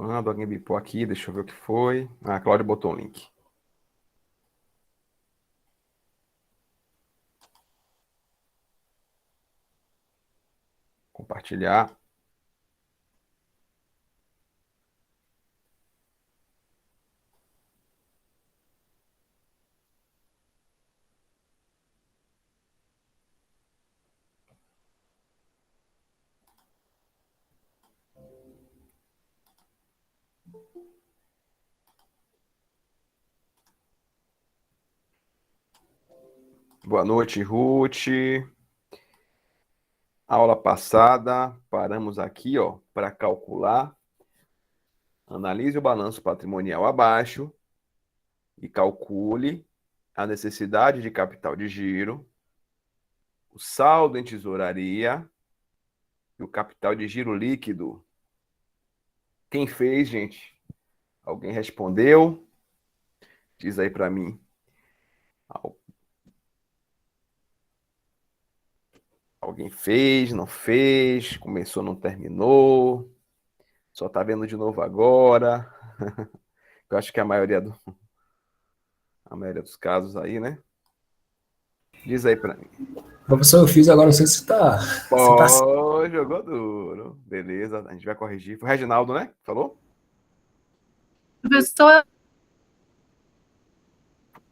Quando alguém bipou aqui, deixa eu ver o que foi. Ah, a Cláudia botou o link. Compartilhar. Boa noite, Ruth. Aula passada, paramos aqui, ó, para calcular. Analise o balanço patrimonial abaixo e calcule a necessidade de capital de giro, o saldo em tesouraria e o capital de giro líquido. Quem fez, gente? Alguém respondeu? Diz aí para mim. Alguém fez, não fez, começou, não terminou, só tá vendo de novo agora. Eu acho que a maioria dos casos aí, né? Diz aí para mim. Professor, eu fiz agora, não sei se tá. Se tá. Pô, jogou duro. Beleza, a gente vai corrigir. Foi o Reginaldo, né? Falou? Professor,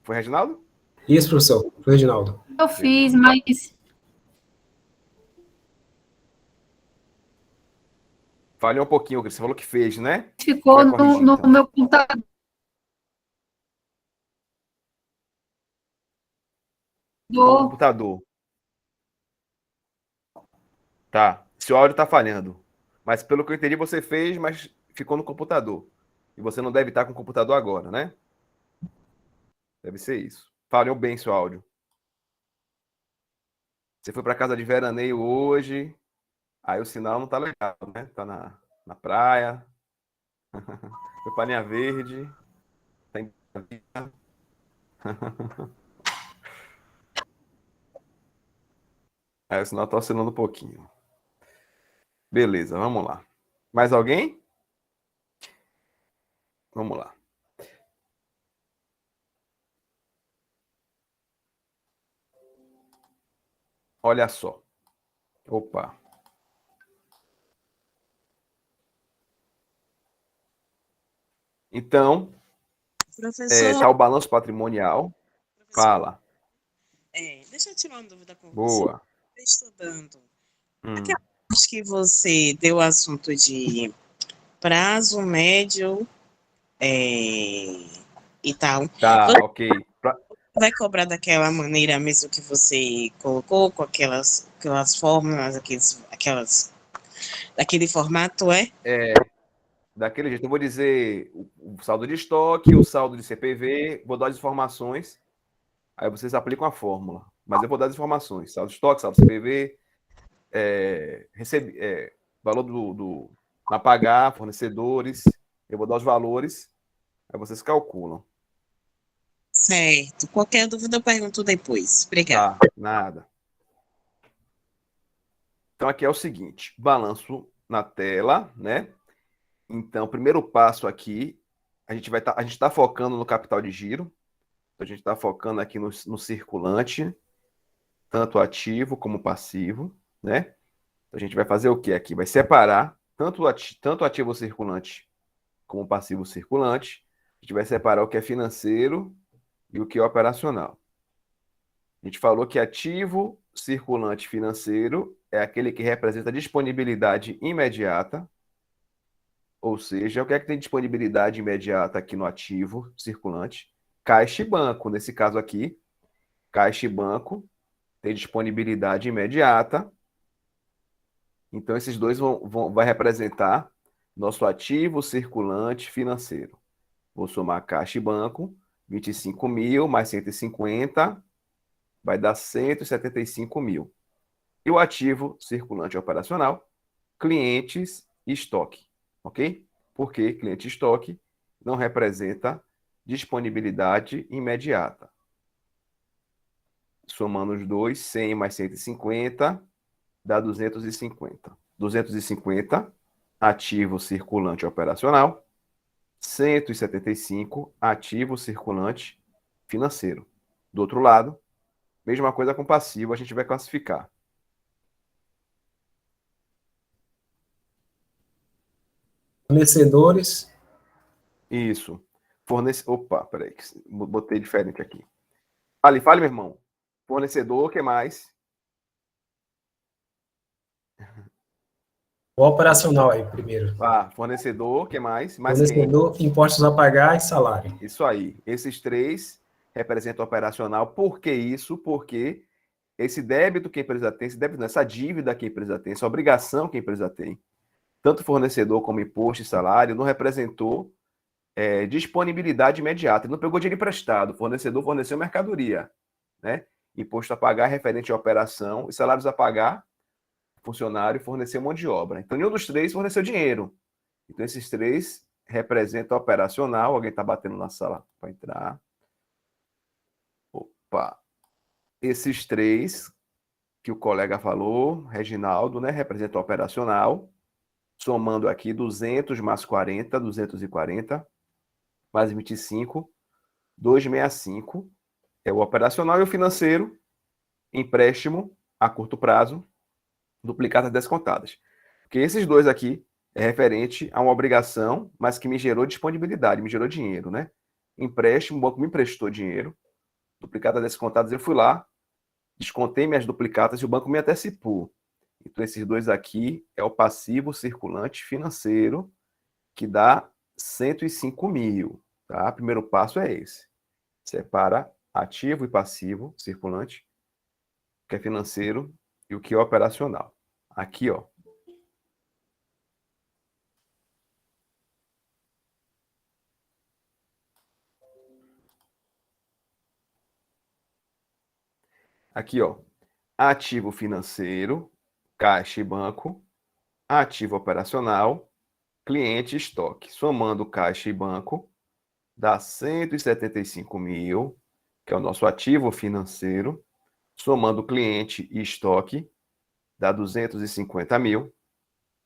Foi o Reginaldo? Isso, professor. Foi Reginaldo. eu fiz, Beleza. mas Falhou um pouquinho, você falou que fez, né? ficou Vai corrigir no então. meu computador. No computador. Tá. Seu áudio tá falhando. Mas pelo que eu entendi, você fez, mas ficou no computador. E você não deve estar com o computador agora, né? Deve ser isso. Falhou bem seu áudio. Você foi para casa de veraneio hoje, aí o sinal não tá legal, né? Tá na praia, foi para linha verde, tá em... Aí o sinal tá oscilando um pouquinho. Beleza, vamos lá. Mais alguém? Vamos lá. Olha só. Opa. Então, Professor, tá o balanço patrimonial. professor, Fala. deixa eu tirar uma dúvida com você. Boa. Estudando, Hum. aquela parte que você deu o assunto de prazo médio e tal, Tá, você ok. vai cobrar daquela maneira mesmo que você colocou, com aquelas fórmulas, daquele formato, é? Daquele jeito. Eu vou dizer o saldo de estoque, o saldo de CPV, vou dar as informações, aí vocês aplicam a fórmula. Mas eu vou dar as informações. Saldo de estoque, saldo de CPV, valor na pagar, fornecedores. Eu vou dar os valores, aí vocês calculam. Certo. Qualquer dúvida eu pergunto depois. Obrigada. Tá, nada. Então aqui é o seguinte, balanço na tela, né? Então, o primeiro passo aqui, a gente está focando no capital de giro, a gente está focando aqui no circulante, tanto ativo como passivo, né? A gente vai fazer o que aqui? Vai separar tanto ativo circulante como passivo circulante. A gente vai separar o que é financeiro e o que é operacional. A gente falou que ativo circulante financeiro é aquele que representa disponibilidade imediata, ou seja, o que é que tem disponibilidade imediata aqui no ativo circulante? Caixa e banco. Nesse caso aqui, caixa e banco tem disponibilidade imediata. Então, esses dois vai representar nosso ativo circulante financeiro. Vou somar caixa e banco, 25 mil mais 150, vai dar 175 mil. E o ativo circulante operacional, clientes e estoque. Ok? Porque cliente e estoque não representa disponibilidade imediata. Somando os dois, 100 mais 150 dá 250. 250 ativo circulante operacional. 175, ativo circulante financeiro. Do outro lado, mesma coisa com passivo, a gente vai classificar. Fornecedores, Isso. Opa, peraí, botei diferente aqui. Fale, meu irmão. Fornecedor, o que mais? o operacional aí primeiro. Fornecedor, o que mais? Mais quem? Fornecedor, impostos a pagar e salário. Isso aí. Esses três representam o operacional. Por que isso? Porque esse débito que a empresa tem, essa dívida que a empresa tem, essa obrigação que a empresa tem, tanto fornecedor como imposto e salário, não representou disponibilidade imediata. Ele não pegou dinheiro emprestado. O fornecedor forneceu mercadoria, né? Imposto a pagar referente à operação e salários a pagar, funcionário forneceu mão de obra. Então, nenhum dos três forneceu dinheiro. Então, esses três representam operacional. Alguém está batendo na sala para entrar. Opa. Esses três que o colega falou, Reginaldo, né, representa operacional. Somando aqui 200 mais 40, 240, mais 25, 265. É o operacional e o financeiro, empréstimo a curto prazo, duplicadas descontadas. Porque esses dois aqui é referente a uma obrigação, mas que me gerou disponibilidade, me gerou dinheiro, né? Empréstimo, o banco me emprestou dinheiro, duplicadas descontadas, eu fui lá, descontei minhas duplicatas e o banco me antecipou. Então, esses dois aqui é o passivo circulante financeiro, que dá 105 mil. Tá? Primeiro passo é esse. Separa ativo e passivo circulante, o que é financeiro e o que é operacional. Aqui, ó. Aqui, ó. Ativo financeiro, caixa e banco, ativo operacional, cliente e estoque. Somando caixa e banco, dá 175 mil, que é o nosso ativo financeiro. Somando cliente e estoque, dá 250 mil,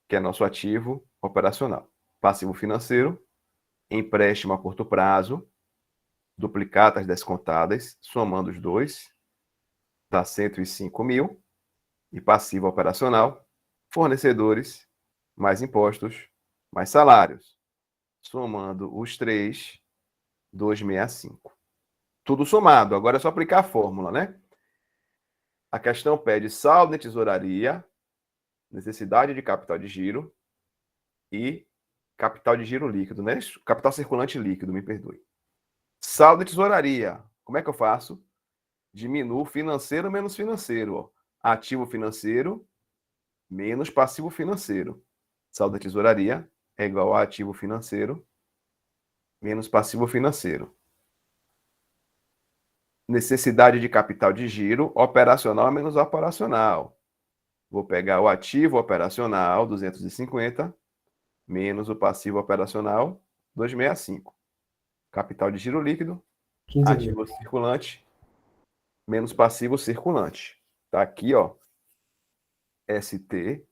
que é nosso ativo operacional. Passivo financeiro, empréstimo a curto prazo, duplicatas descontadas, somando os dois, dá 105 mil. E passivo operacional, fornecedores, mais impostos, mais salários. Somando os três, 265. Tudo somado. Agora é só aplicar a fórmula, né? A questão pede saldo em tesouraria, necessidade de capital de giro e capital de giro líquido, né? Capital circulante líquido, me perdoe. Saldo em tesouraria. Como é que eu faço? Diminuo financeiro menos financeiro. Ó. Ativo financeiro menos passivo financeiro. Saldo da tesouraria é igual a ativo financeiro menos passivo financeiro. Necessidade de capital de giro, operacional menos operacional. Vou pegar o ativo operacional, 250, menos o passivo operacional, 265. Capital de giro líquido, 15 mil. ativo circulante, menos passivo circulante. Tá aqui, ó. ST,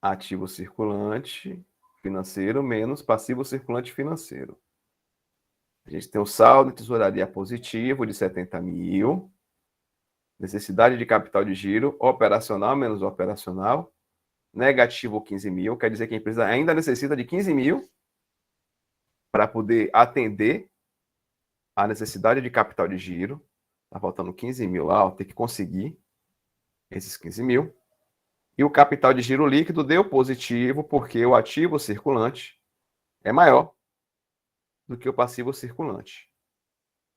ativo circulante financeiro, menos passivo circulante financeiro. A gente tem o saldo de tesouraria positivo de 70 mil. Necessidade de capital de giro, operacional menos operacional, negativo 15 mil. Quer dizer que a empresa ainda necessita de 15 mil para poder atender a necessidade de capital de giro. Está faltando 15 mil lá, ó, tem que conseguir esses 15 mil. E o capital de giro líquido deu positivo porque o ativo circulante é maior do que o passivo circulante.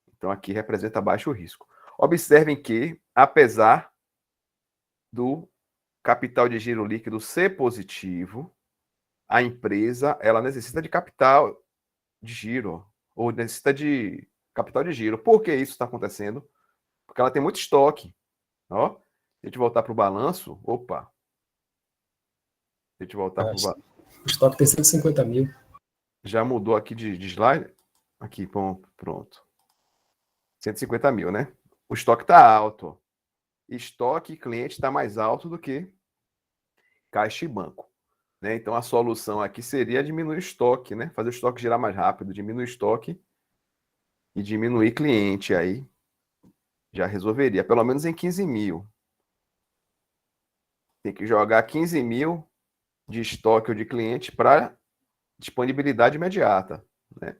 Então, aqui representa baixo risco. Observem que, apesar do capital de giro líquido ser positivo, a empresa ela necessita de capital de giro, ou necessita de capital de giro. Por que isso está acontecendo? Porque ela tem muito estoque. Ó, se a gente voltar para o balanço, opa. Se a gente voltar para o balanço. O estoque tem 150 mil. Já mudou aqui de slide? Aqui, pronto. 150 mil, né? O estoque está alto. Ó. Estoque cliente está mais alto do que caixa e banco. né? Então, a solução aqui seria diminuir o estoque, né? Fazer o estoque girar mais rápido, diminuir o estoque e diminuir cliente aí. Já resolveria, pelo menos em 15 mil. Tem que jogar 15 mil de estoque ou de cliente para disponibilidade imediata, né?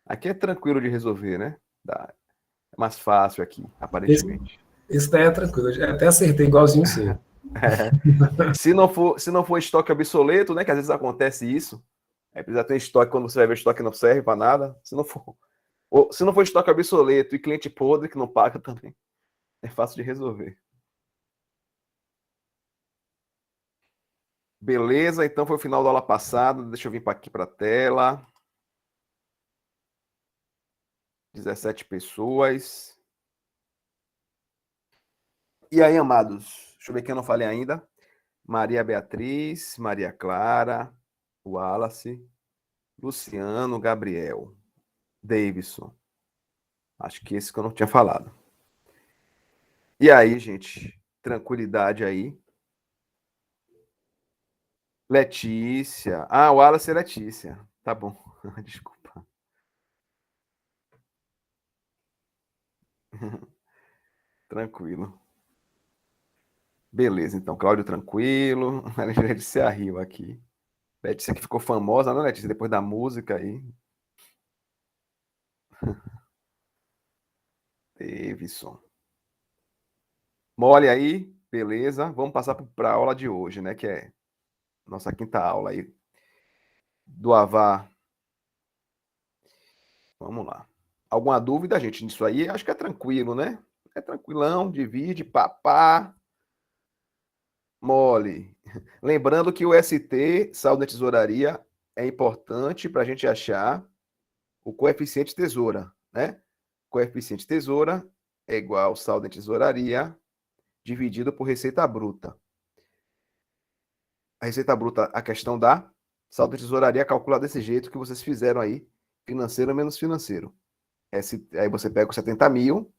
Aqui é tranquilo de resolver, né? É mais fácil aqui, Esse, aparentemente. esse daí é tranquilo. Eu até acertei igualzinho o seu. É. Se não for estoque obsoleto, né? Que às vezes acontece isso. Aí precisa ter estoque quando você vai ver o estoque não serve para nada. Se não for estoque obsoleto e cliente podre que não paga também, é fácil de resolver. Beleza, então foi o final da aula passada. Deixa eu vir aqui para a tela. 17 pessoas. E aí, amados? Deixa eu ver quem eu não falei ainda. Maria Beatriz, Maria Clara, Wallace, Luciano, Gabriel, Davidson. Acho que esse que eu não tinha falado. E aí, gente? Tranquilidade aí. Letícia. Ah, Wallace e Letícia. Tá bom. Desculpa. Tranquilo. Beleza, então. Cláudio tranquilo. A Letícia riu aqui. Letícia que ficou famosa, né, Letícia? Depois da música aí. Davidson. Mole aí. Beleza. Vamos passar para a aula de hoje, né? Que é nossa quinta aula aí do Avar. Vamos lá. Alguma dúvida, gente, nisso aí? Acho que é tranquilo, né? É tranquilão, divide, papá, mole. Lembrando que o ST, saldo de tesouraria, é importante para a gente achar o coeficiente tesoura, né? Coeficiente tesoura é igual ao saldo de tesouraria dividido por receita bruta. A receita bruta, a questão da saldo de tesouraria calcula desse jeito que vocês fizeram aí, financeiro menos financeiro. Aí você pega os 70 mil,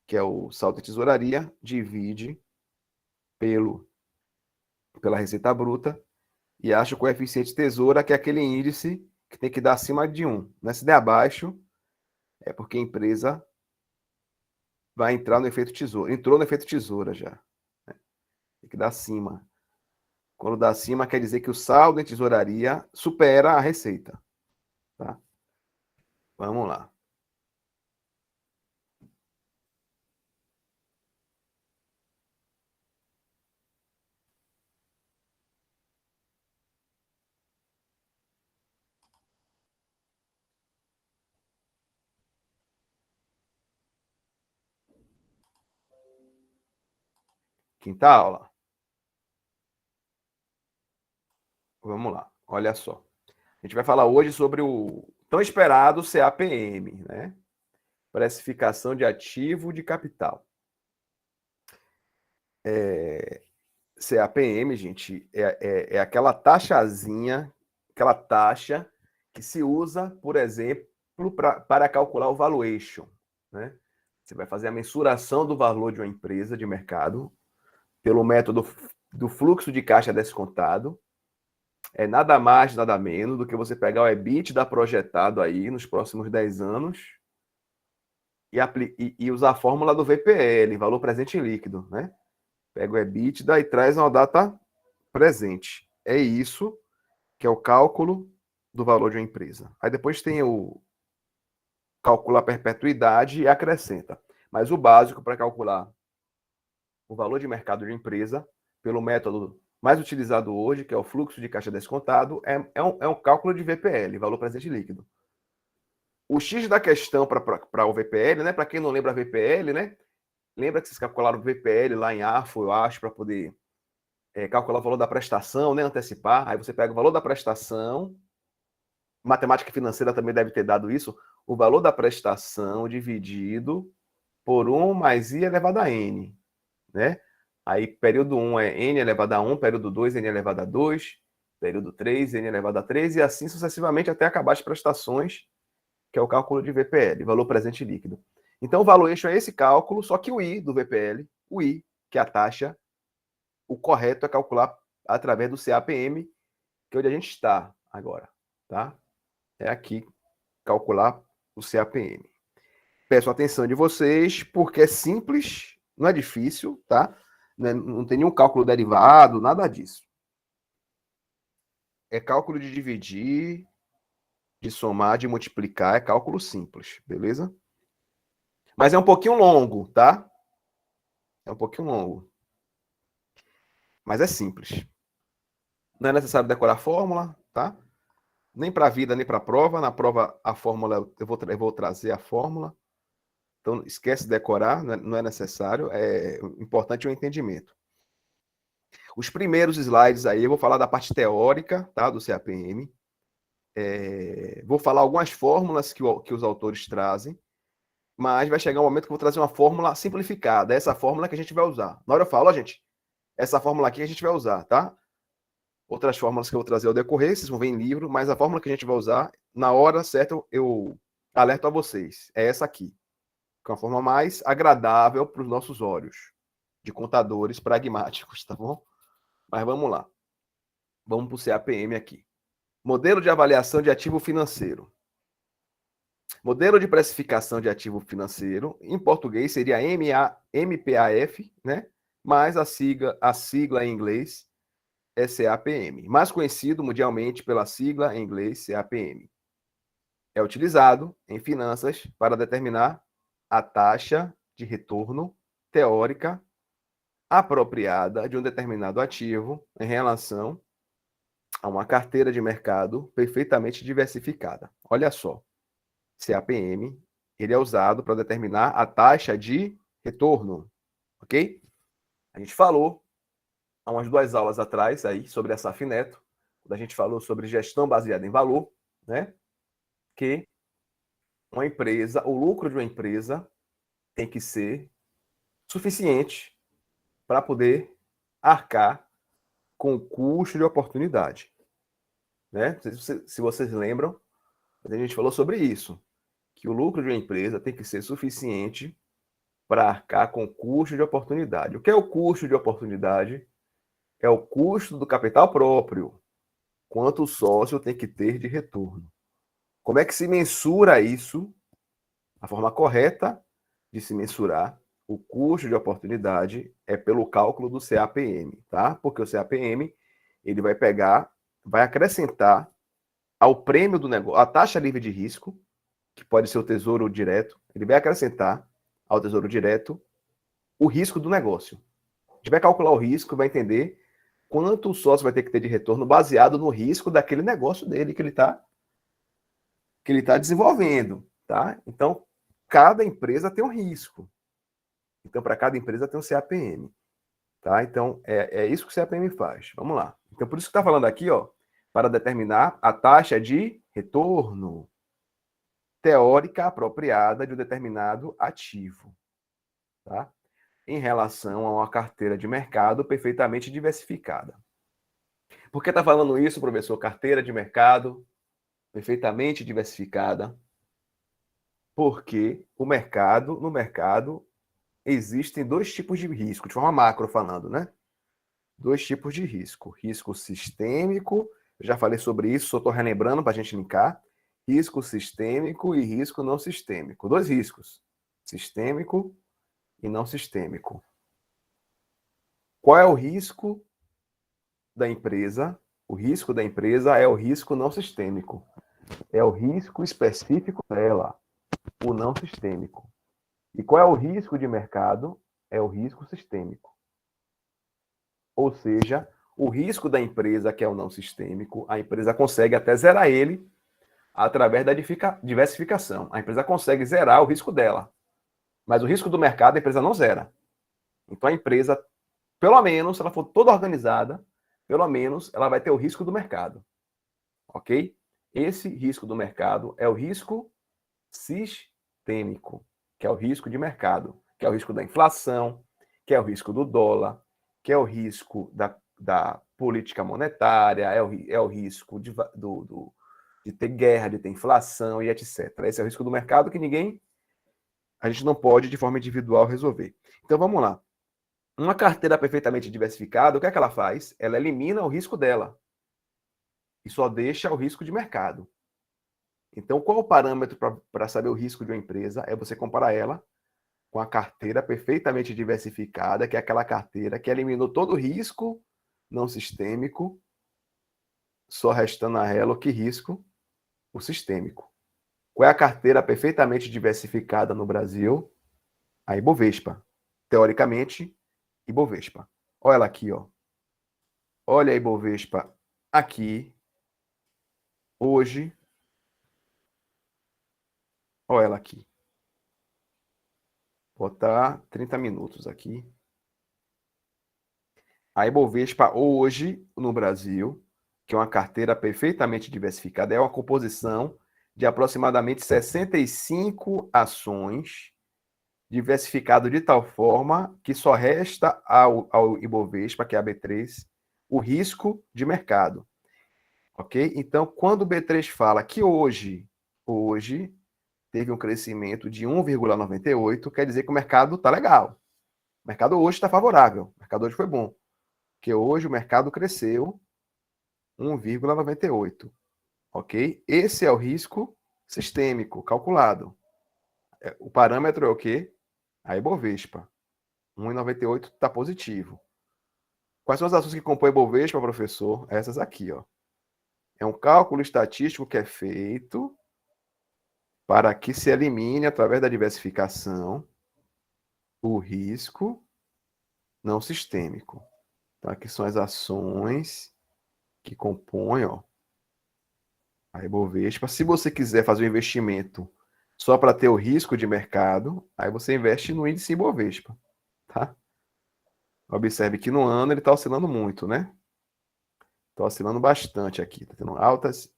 que é o saldo de tesouraria, divide pela receita bruta e acha o coeficiente tesoura, que é aquele índice que tem que dar acima de 1. Né? Se der abaixo, é porque a empresa vai entrar no efeito tesoura. Entrou no efeito tesoura já. Né? Tem que dar acima. Quando dá acima, quer dizer que o saldo em tesouraria supera a receita. Tá? Vamos lá. Quinta aula. Vamos lá. Olha só. A gente vai falar hoje sobre o tão esperado CAPM, né? Precificação de ativo de capital. CAPM, gente, é aquela taxazinha, aquela taxa que se usa, por exemplo, para calcular o valuation. Né? Você vai fazer a mensuração do valor de uma empresa de mercado pelo método do fluxo de caixa descontado. É nada mais, nada menos do que você pegar o EBITDA projetado aí nos próximos 10 anos e usar a fórmula do VPL, valor presente líquido, né? Pega o EBITDA e traz uma data presente. É isso que é o cálculo do valor de uma empresa. Aí depois tem o calcular a perpetuidade e acrescenta. Mas o básico para calcular o valor de mercado de uma empresa, pelo método mais utilizado hoje, que é o fluxo de caixa descontado, é um cálculo de VPL, valor presente líquido. O X da questão para o VPL, né? Para quem não lembra VPL, né? Lembra que vocês calcularam o VPL lá em AFO, eu acho, para poder calcular o valor da prestação, né? Antecipar. Aí você pega o valor da prestação. Matemática financeira também deve ter dado isso. O valor da prestação dividido por 1 mais I elevado a N. Né? Aí, período 1 é N elevado a 1, período 2, N elevado a 2, período 3, N elevado a 3, e assim sucessivamente até acabar as prestações, que é o cálculo de VPL, valor presente líquido. Então, o valuation é esse cálculo, só que o I do VPL, o I, que é a taxa, o correto é calcular através do CAPM, que é onde a gente está agora, tá? É aqui calcular o CAPM. Peço a atenção de vocês, porque é simples, não é difícil, tá? Não tem nenhum cálculo derivado, nada disso. É cálculo de dividir, de somar, de multiplicar, é cálculo simples, beleza? Mas é um pouquinho longo, tá? É um pouquinho longo. Mas é simples. Não é necessário decorar a fórmula, tá? Nem para a vida, nem para a prova. Na prova, a fórmula, eu vou trazer a fórmula. Então, esquece de decorar, não é necessário. É importante o entendimento. Os primeiros slides aí, eu vou falar da parte teórica, tá? Do CAPM. Vou falar algumas fórmulas que os autores trazem, mas vai chegar um momento que eu vou trazer uma fórmula simplificada. Essa fórmula que a gente vai usar. Na hora eu falo, ó, gente, essa fórmula aqui a gente vai usar, tá? Outras fórmulas que eu vou trazer ao decorrer, vocês vão ver em livro, mas a fórmula que a gente vai usar, na hora certa, eu alerto a vocês. É essa aqui. Que é uma forma mais agradável para os nossos olhos, de contadores pragmáticos, tá bom? Mas vamos lá. Vamos para o CAPM aqui. Modelo de avaliação de ativo financeiro. Modelo de precificação de ativo financeiro, em português seria MPAF, né? Mais a sigla em inglês é CAPM, mais conhecido mundialmente pela sigla em inglês CAPM. É utilizado em finanças para determinar a taxa de retorno teórica apropriada de um determinado ativo em relação a uma carteira de mercado perfeitamente diversificada. Olha só, CAPM, ele é usado para determinar a taxa de retorno, ok? A gente falou há umas 2 aulas atrás aí sobre a SAF Neto, quando a gente falou sobre gestão baseada em valor, né? Que uma empresa, o lucro de uma empresa tem que ser suficiente para poder arcar com o custo de oportunidade, né? Não sei se vocês lembram, a gente falou sobre isso, que o lucro de uma empresa tem que ser suficiente para arcar com o custo de oportunidade. O que é o custo de oportunidade? É o custo do capital próprio, quanto o sócio tem que ter de retorno. Como é que se mensura isso? A forma correta de se mensurar o custo de oportunidade é pelo cálculo do CAPM, tá? Porque o CAPM, ele vai acrescentar ao prêmio do negócio, a taxa livre de risco, que pode ser o tesouro direto, ele vai acrescentar ao tesouro direto o risco do negócio. A gente vai calcular o risco, vai entender quanto o sócio vai ter que ter de retorno baseado no risco daquele negócio dele que ele está desenvolvendo, tá? Então, cada empresa tem um risco. Então, para cada empresa tem um CAPM, tá? Então, é isso que o CAPM faz. Vamos lá. Então, por isso que está falando aqui, ó, para determinar a taxa de retorno teórica apropriada de um determinado ativo, tá? Em relação a uma carteira de mercado perfeitamente diversificada. Por que está falando isso, professor? Carteira de mercado perfeitamente diversificada. Porque no mercado, existem 2 tipos de risco, de forma macro falando, né? 2 tipos de risco. Risco sistêmico, eu já falei sobre isso, só estou relembrando para a gente linkar. Risco sistêmico e risco não sistêmico. 2 riscos, sistêmico e não sistêmico. Qual é o risco da empresa? O risco da empresa é o risco não sistêmico. É o risco específico dela, o não sistêmico. E qual é o risco de mercado? É o risco sistêmico. Ou seja, o risco da empresa, que é o não sistêmico, a empresa consegue até zerar ele através da diversificação. A empresa consegue zerar o risco dela. Mas o risco do mercado, a empresa não zera. Então, a empresa, pelo menos, se ela for toda organizada, pelo menos ela vai ter o risco do mercado. Ok? Esse risco do mercado é o risco sistêmico, que é o risco de mercado, que é o risco da inflação, que é o risco do dólar, que é o risco da política monetária, é o risco de ter guerra, de ter inflação e etc. Esse é o risco do mercado que a gente não pode, de forma individual, resolver. Então, vamos lá. Uma carteira perfeitamente diversificada, o que é que ela faz? Ela elimina o risco dela. e só deixa o risco de mercado. Então, qual o parâmetro para saber o risco de uma empresa? É você comparar ela com a carteira perfeitamente diversificada, que é aquela carteira que eliminou todo o risco não sistêmico, só restando a ela o que risco? O sistêmico. Qual é a carteira perfeitamente diversificada no Brasil? A Ibovespa. Teoricamente, Ibovespa. Olha ela aqui, ó. Olha a Ibovespa aqui, hoje. Olha ela aqui. Vou botar 30 minutos aqui. A Ibovespa hoje, no Brasil, que é uma carteira perfeitamente diversificada, é uma composição de aproximadamente 65 ações, diversificado de tal forma que só resta ao Ibovespa, que é a B3, o risco de mercado. Ok? Então, quando o B3 fala que hoje teve um crescimento de 1,98, quer dizer que o mercado está legal. O mercado hoje está favorável. O mercado hoje foi bom. Porque hoje o mercado cresceu 1,98. Ok? Esse é o risco sistêmico calculado. O parâmetro é o quê? A Ibovespa. 1,98 está positivo. Quais são as ações que compõem a Ibovespa, professor? Essas aqui, ó. É um cálculo estatístico que é feito para que se elimine, através da diversificação, o risco não sistêmico. Então, aqui são as ações que compõem, ó, a Ibovespa. Se você quiser fazer um investimento só para ter o risco de mercado, aí você investe no índice Ibovespa, tá? Observe que no ano ele está oscilando muito, né? Está oscilando bastante aqui. Está tendo altas,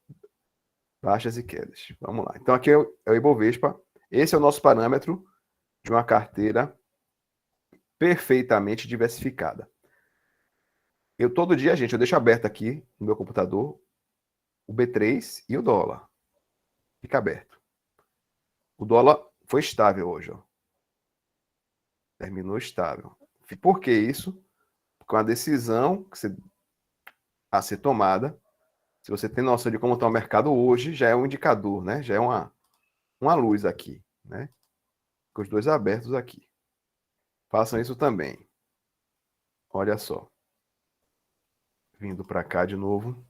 baixas e quedas. Vamos lá. Então, aqui é o Ibovespa. Esse é o nosso parâmetro de uma carteira perfeitamente diversificada. Eu todo dia, gente, eu deixo aberto aqui no meu computador o B3 e o dólar. Fica aberto. O dólar foi estável hoje, ó. Terminou estável. Por que isso? Porque uma decisão a ser tomada, se você tem noção de como está o mercado hoje, já é um indicador, né? Já é uma luz aqui, né? Com os dois abertos aqui. Façam isso também. Olha só. Vindo para cá de novo.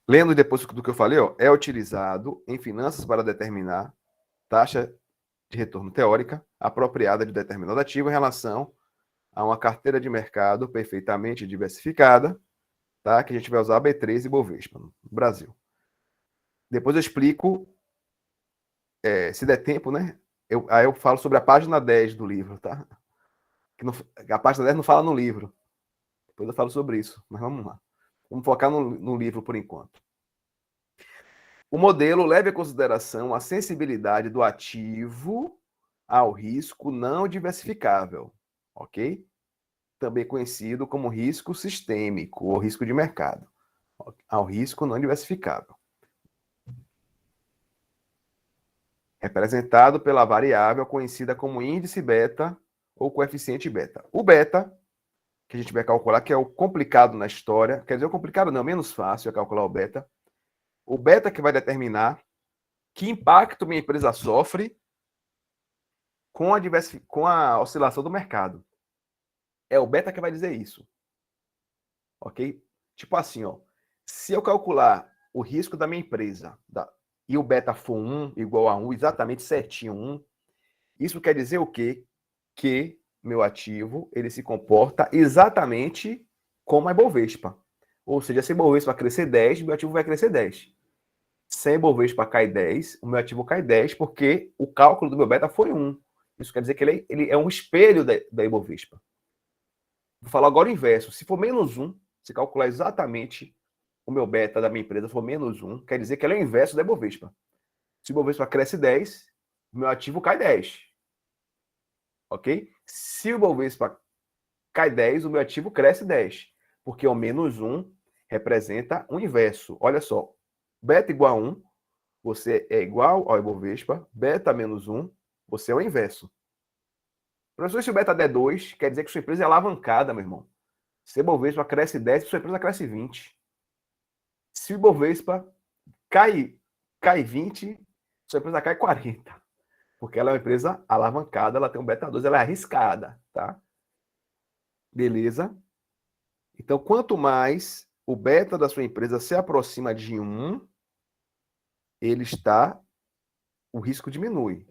Lendo depois do que eu falei, ó, é utilizado em finanças para determinar taxa de retorno teórica apropriada de determinado ativo em relação a uma carteira de mercado perfeitamente diversificada, tá? Que a gente vai usar a B3 e Bovespa no Brasil. Depois eu explico, se der tempo, né? Aí eu falo sobre a página 10 do livro, tá? A página 10 não fala no livro. Depois eu falo sobre isso, mas vamos lá. Vamos focar no livro por enquanto. O modelo leva em consideração a sensibilidade do ativo ao risco não diversificável, ok? Também conhecido como risco sistêmico ou risco de mercado, ao risco não diversificável. Representado pela variável conhecida como índice beta ou coeficiente beta. O beta, que a gente vai calcular, que é o complicado na história, quer dizer, o complicado não, menos fácil é calcular o beta. O beta que vai determinar que impacto minha empresa sofre com a oscilação do mercado. É o beta que vai dizer isso. Ok? Tipo assim, ó. Se eu calcular o risco da minha empresa e o beta for 1 igual a 1, exatamente certinho 1, isso quer dizer o quê? Que meu ativo ele se comporta exatamente como a Ibovespa. Ou seja, se a Ibovespa crescer 10, meu ativo vai crescer 10. Se a Ibovespa cai 10, o meu ativo cai 10, porque o cálculo do meu beta foi 1. Isso quer dizer que ele é um espelho da Ibovespa. Vou falar agora o inverso. Se for menos 1, se calcular exatamente o meu beta da minha empresa for menos 1, quer dizer que ele é o inverso da Ibovespa. Se o Ibovespa cresce 10, o meu ativo cai 10. Ok? Se o Ibovespa cai 10, o meu ativo cresce 10. Porque o menos 1 representa o inverso. Olha só. Beta igual a 1, você é igual ao Ibovespa. Beta menos 1, você é o inverso. Professor, se o beta der 2, quer dizer que sua empresa é alavancada, meu irmão. Se o Ibovespa cresce 10, sua empresa cresce 20. Se o Ibovespa cai 20, sua empresa cai 40. Porque ela é uma empresa alavancada, ela tem um beta 2, ela é arriscada, tá? Beleza? Então, quanto mais o beta da sua empresa se aproxima de 1, o risco diminui.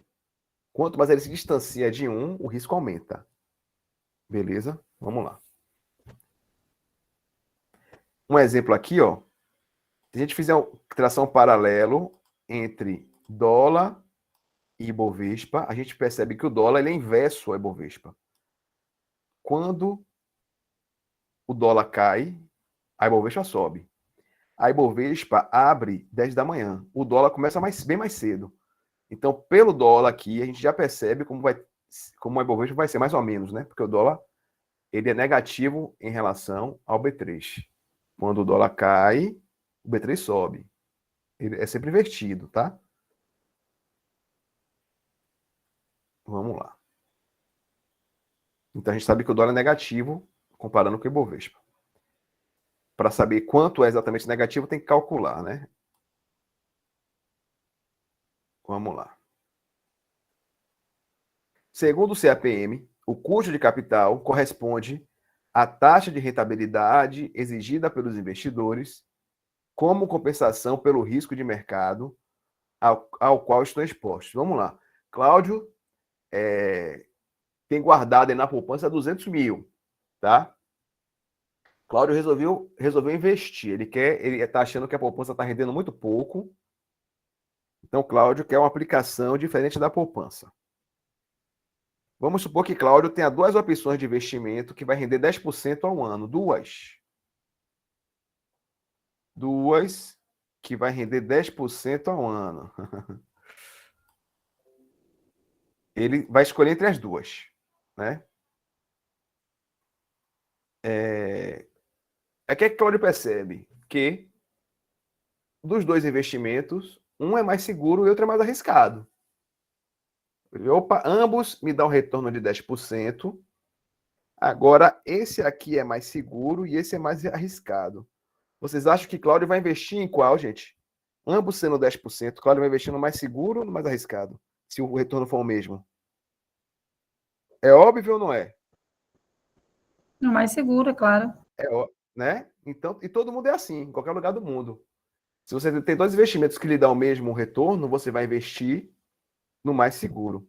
Quanto mais ele se distancia de 1, o risco aumenta. Beleza? Vamos lá. Um exemplo aqui, ó. Se a gente fizer uma tração paralelo entre dólar e Ibovespa, a gente percebe que o dólar ele é inverso ao Ibovespa. Quando o dólar cai, a Ibovespa sobe. A Ibovespa abre 10 da manhã. O dólar começa bem mais cedo. Então, pelo dólar aqui, a gente já percebe como a Ibovespa vai ser mais ou menos, né? Porque o dólar ele é negativo em relação ao B3. Quando o dólar cai, o B3 sobe. Ele é sempre invertido, tá? Vamos lá. Então, a gente sabe que o dólar é negativo comparando com o Ibovespa. Para saber quanto é exatamente negativo, tem que calcular, né? Vamos lá. Segundo o CAPM, o custo de capital corresponde à taxa de rentabilidade exigida pelos investidores como compensação pelo risco de mercado ao qual estão expostos. Vamos lá. Cláudio tem guardado aí na poupança 200 mil, tá? Cláudio resolveu investir. Ele está achando que a poupança está rendendo muito pouco. Então, Cláudio quer uma aplicação diferente da poupança. Vamos supor que Cláudio tenha duas opções de investimento que vai render 10% ao ano. Duas que vai render 10% ao ano. Ele vai escolher entre as duas, né? É que Cláudio percebe que dos dois investimentos, um é mais seguro e o outro é mais arriscado. Opa, ambos me dão um retorno de 10%. Agora, esse aqui é mais seguro e esse é mais arriscado. Vocês acham que Cláudio vai investir em qual, gente? Ambos sendo 10%, Cláudio vai investir no mais seguro ou no mais arriscado? Se o retorno for o mesmo. É óbvio ou não é? No mais seguro, é claro. Né? Então, e todo mundo é assim, em qualquer lugar do mundo. Se você tem dois investimentos que lhe dão o mesmo retorno, você vai investir no mais seguro.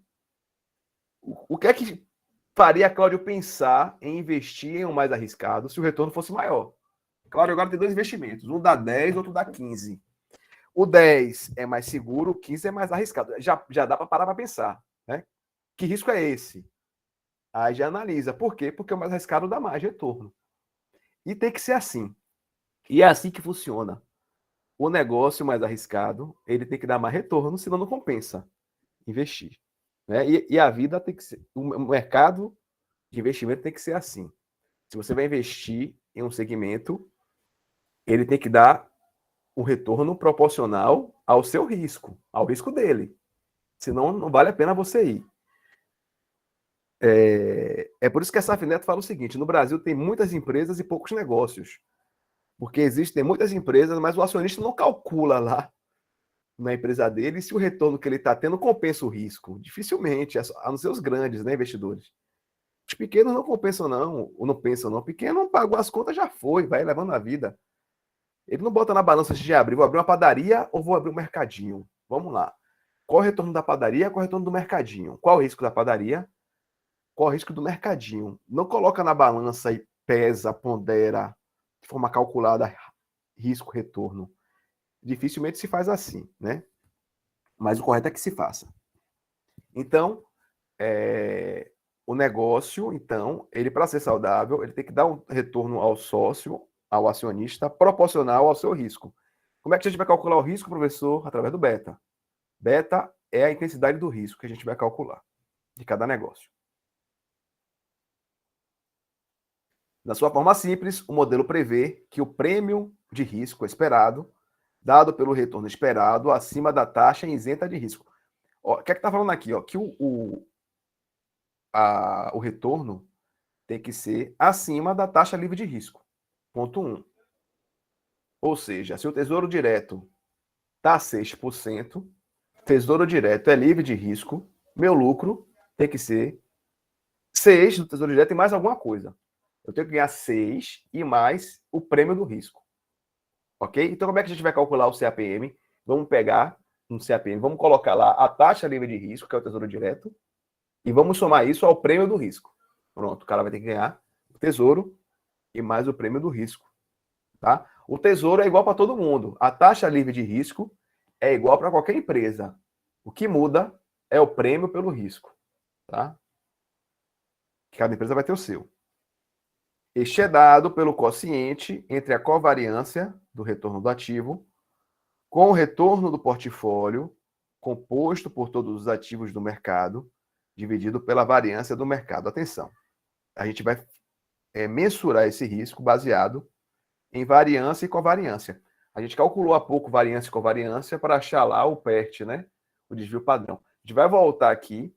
O que é que faria Cláudio pensar em investir em um mais arriscado se o retorno fosse maior? Cláudio agora tem dois investimentos, um dá 10, outro dá 15. O 10 é mais seguro, o 15 é mais arriscado. Já dá para parar para pensar, né? Que risco é esse? Aí já analisa. Por quê? Porque o mais arriscado dá mais retorno. E tem que ser assim. E é assim que funciona. O negócio mais arriscado, ele tem que dar mais retorno, senão não compensa investir. Né? E a vida tem que ser... O mercado de investimento tem que ser assim. Se você vai investir em um segmento, ele tem que dar o retorno proporcional ao seu risco, ao risco dele. Senão, não vale a pena você ir. É por isso que a Safineto fala o seguinte: no Brasil tem muitas empresas e poucos negócios. Porque existem muitas empresas, mas o acionista não calcula lá na empresa dele se o retorno que ele está tendo compensa o risco. Dificilmente, a não ser os grandes, né, investidores. Os pequenos não compensam, não, ou não pensam, não. O pequeno não pagou as contas, já foi, vai levando a vida. Ele não bota na balança de abrir, vou abrir uma padaria ou vou abrir um mercadinho. Vamos lá. Qual o retorno da padaria, qual o retorno do mercadinho? Qual o risco da padaria? Qual o risco do mercadinho? Não coloca na balança e pesa, pondera, de forma calculada, risco-retorno. Dificilmente se faz assim, né? Mas o correto é que se faça. Então, o negócio, então, ele para ser saudável, ele tem que dar um retorno ao sócio, ao acionista, proporcional ao seu risco. Como é que a gente vai calcular o risco, professor? Através do beta. Beta é a intensidade do risco que a gente vai calcular de cada negócio. Na sua forma simples, o modelo prevê que o prêmio de risco esperado, dado pelo retorno esperado, acima da taxa isenta de risco. O que é que está falando aqui? Ó? Que o retorno tem que ser acima da taxa livre de risco. Ponto 1. Ou seja, se o Tesouro Direto está 6%, Tesouro Direto é livre de risco, meu lucro tem que ser 6 do Tesouro Direto e mais alguma coisa. Eu tenho que ganhar 6 e mais o prêmio do risco. Ok? Então, como é que a gente vai calcular o CAPM? Vamos pegar um CAPM, vamos colocar lá a taxa livre de risco, que é o Tesouro Direto, e vamos somar isso ao prêmio do risco. Pronto, o cara vai ter que ganhar o Tesouro e mais o prêmio do risco. Tá? O Tesouro é igual para todo mundo. A taxa livre de risco é igual para qualquer empresa. O que muda é o prêmio pelo risco. Tá? Cada empresa vai ter o seu. Este é dado pelo quociente entre a covariância do retorno do ativo com o retorno do portfólio composto por todos os ativos do mercado, dividido pela variância do mercado. Atenção, a gente vai mensurar esse risco baseado em variância e covariância. A gente calculou há pouco variância e covariância para achar lá o PERT, né? O desvio padrão. A gente vai voltar aqui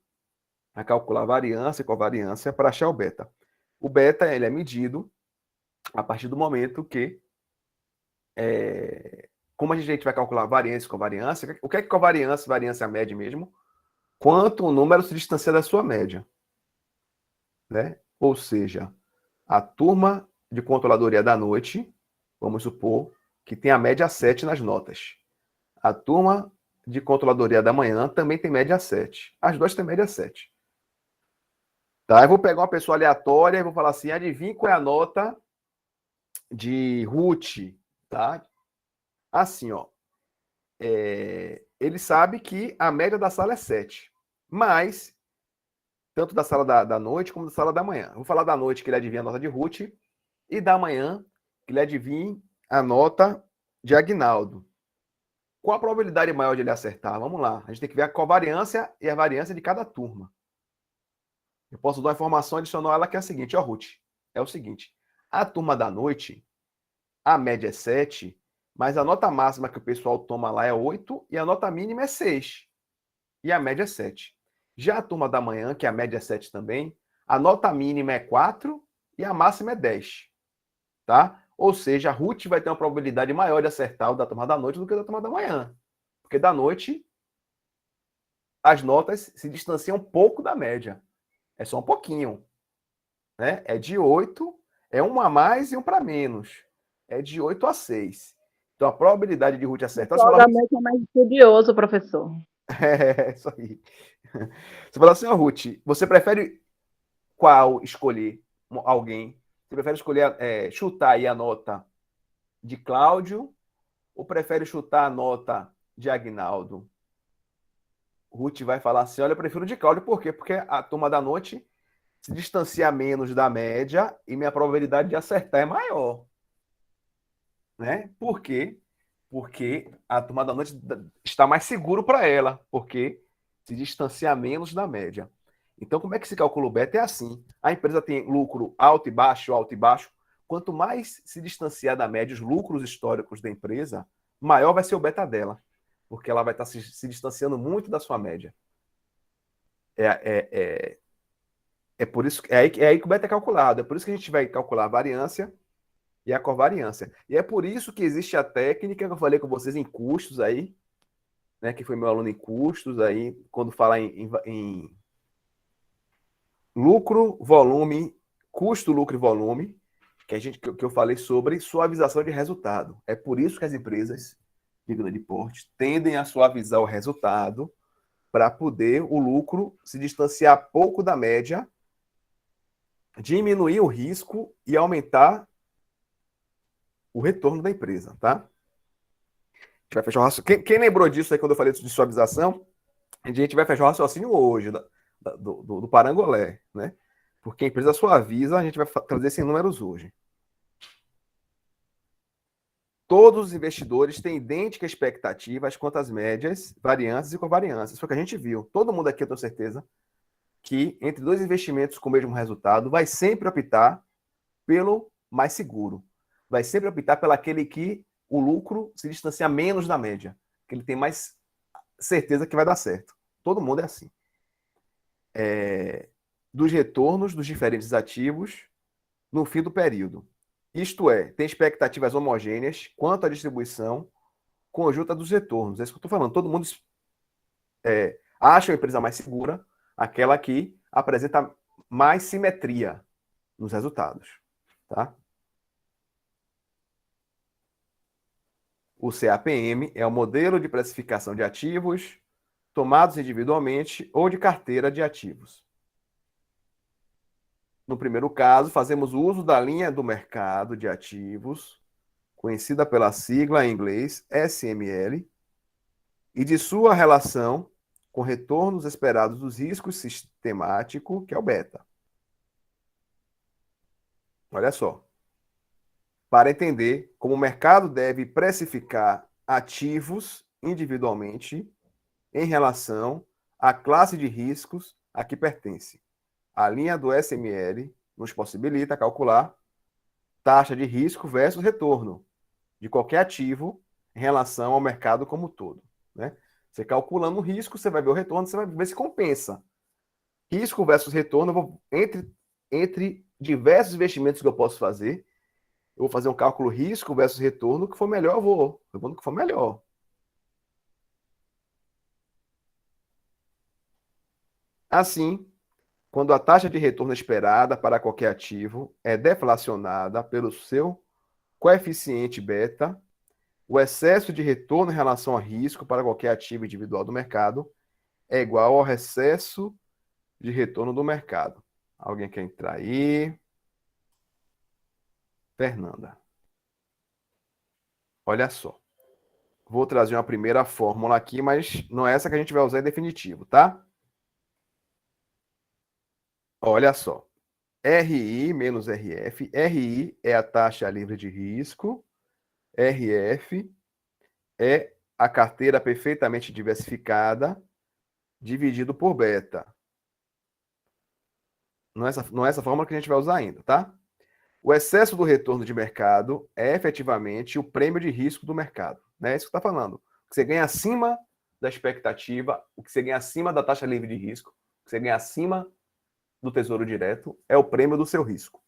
a calcular variância e covariância para achar o beta. O beta ele é medido a partir do momento que, como a gente vai calcular variância e covariância, o que é covariância e variância média mesmo? Quanto o número se distancia da sua média. Né? Ou seja, a turma de controladoria da noite, vamos supor que tem a média 7 nas notas. A turma de controladoria da manhã também tem média 7. As duas têm média 7. Tá? Eu vou pegar uma pessoa aleatória e vou falar assim, adivinha qual é a nota de Ruth, tá? Assim, ó. Ele sabe que a média da sala é 7. Mas, tanto da sala da noite como da sala da manhã. Eu vou falar da noite que ele adivinha a nota de Ruth e da manhã que ele adivinha a nota de Aguinaldo. Qual a probabilidade maior de ele acertar? Vamos lá. A gente tem que ver a covariância e a variância de cada turma. Eu posso dar uma informação adicional a ela que é a seguinte, ó, Ruth. É o seguinte, a turma da noite, a média é 7, mas a nota máxima que o pessoal toma lá é 8 e a nota mínima é 6. E a média é 7. Já a turma da manhã, que a média é 7 também, a nota mínima é 4 e a máxima é 10. Tá? Ou seja, a Ruth vai ter uma probabilidade maior de acertar o da turma da noite do que o da turma da manhã. Porque da noite, as notas se distanciam um pouco da média. É só um pouquinho. Né? É de 8, é um a mais e um para menos. É de 8 a 6. Então, a probabilidade de Ruth acertar... Provavelmente é mais estudioso, professor. É, isso aí. Você fala assim, ó, Ruth, você prefere qual escolher alguém? Você prefere escolher, chutar aí a nota de Cláudio ou prefere chutar a nota de Aguinaldo? Ruth vai falar assim, olha, eu prefiro de Cláudio, por quê? Porque a turma da noite se distancia menos da média e minha probabilidade de acertar é maior. Né? Por quê? Porque a turma da noite está mais seguro para ela, porque se distancia menos da média. Então, como é que se calcula o beta? É assim. A empresa tem lucro alto e baixo, alto e baixo. Quanto mais se distanciar da média os lucros históricos da empresa, maior vai ser o beta dela, porque ela vai estar se distanciando muito da sua média. É por isso, é aí que o beta é calculado. É por isso que a gente vai calcular a variância e a covariância. E é por isso que existe a técnica que eu falei com vocês em custos aí, né, que foi meu aluno em custos aí, quando fala em lucro, volume, custo, lucro e volume, que eu falei sobre suavização de resultado. É por isso que as empresas de grande porte tendem a suavizar o resultado para poder o lucro se distanciar pouco da média, diminuir o risco e aumentar o retorno da empresa, tá? A gente vai fechar o raciocínio. Quem lembrou disso aí quando eu falei de suavização? A gente vai fechar o raciocínio hoje, do Parangolé, né? Porque a empresa suaviza, a gente vai trazer esses números hoje. Todos os investidores têm idênticas expectativas quanto às médias, variâncias e covariâncias. Foi o que a gente viu. Todo mundo aqui, eu tenho certeza, que entre dois investimentos com o mesmo resultado, vai sempre optar pelo mais seguro. Vai sempre optar pelo aquele que o lucro se distancia menos da média, que ele tem mais certeza que vai dar certo. Todo mundo é assim. Dos retornos dos diferentes ativos, no fim do período. Isto é, tem expectativas homogêneas quanto à distribuição conjunta dos retornos. É isso que eu estou falando. Todo mundo acha a empresa mais segura aquela que apresenta mais simetria nos resultados. Tá? O CAPM é o modelo de precificação de ativos tomados individualmente ou de carteira de ativos. No primeiro caso, fazemos uso da linha do mercado de ativos, conhecida pela sigla em inglês SML, e de sua relação com retornos esperados dos riscos sistemático, que é o beta. Olha só. Para entender como o mercado deve precificar ativos individualmente em relação à classe de riscos a que pertence. A linha do SML nos possibilita calcular taxa de risco versus retorno de qualquer ativo em relação ao mercado como um todo. Né? Você calculando o risco, você vai ver o retorno, você vai ver se compensa. Risco versus retorno, entre diversos investimentos que eu posso fazer, eu vou fazer um cálculo risco versus retorno, o que for melhor, eu vou no que for melhor. Assim, quando a taxa de retorno esperada para qualquer ativo é deflacionada pelo seu coeficiente beta, o excesso de retorno em relação a risco para qualquer ativo individual do mercado é igual ao excesso de retorno do mercado. Alguém quer entrar aí? Fernanda. Olha só. Vou trazer uma primeira fórmula aqui, mas não é essa que a gente vai usar em definitivo, tá? Olha só. RI menos RF. RI é a taxa livre de risco. RF é a carteira perfeitamente diversificada dividido por beta. Não é essa fórmula que a gente vai usar ainda, tá? O excesso do retorno de mercado é efetivamente o prêmio de risco do mercado. Né? É isso que está falando. O que você ganha acima da expectativa, o que você ganha acima da taxa livre de risco, o que você ganha acima do Tesouro Direto é o prêmio do seu risco.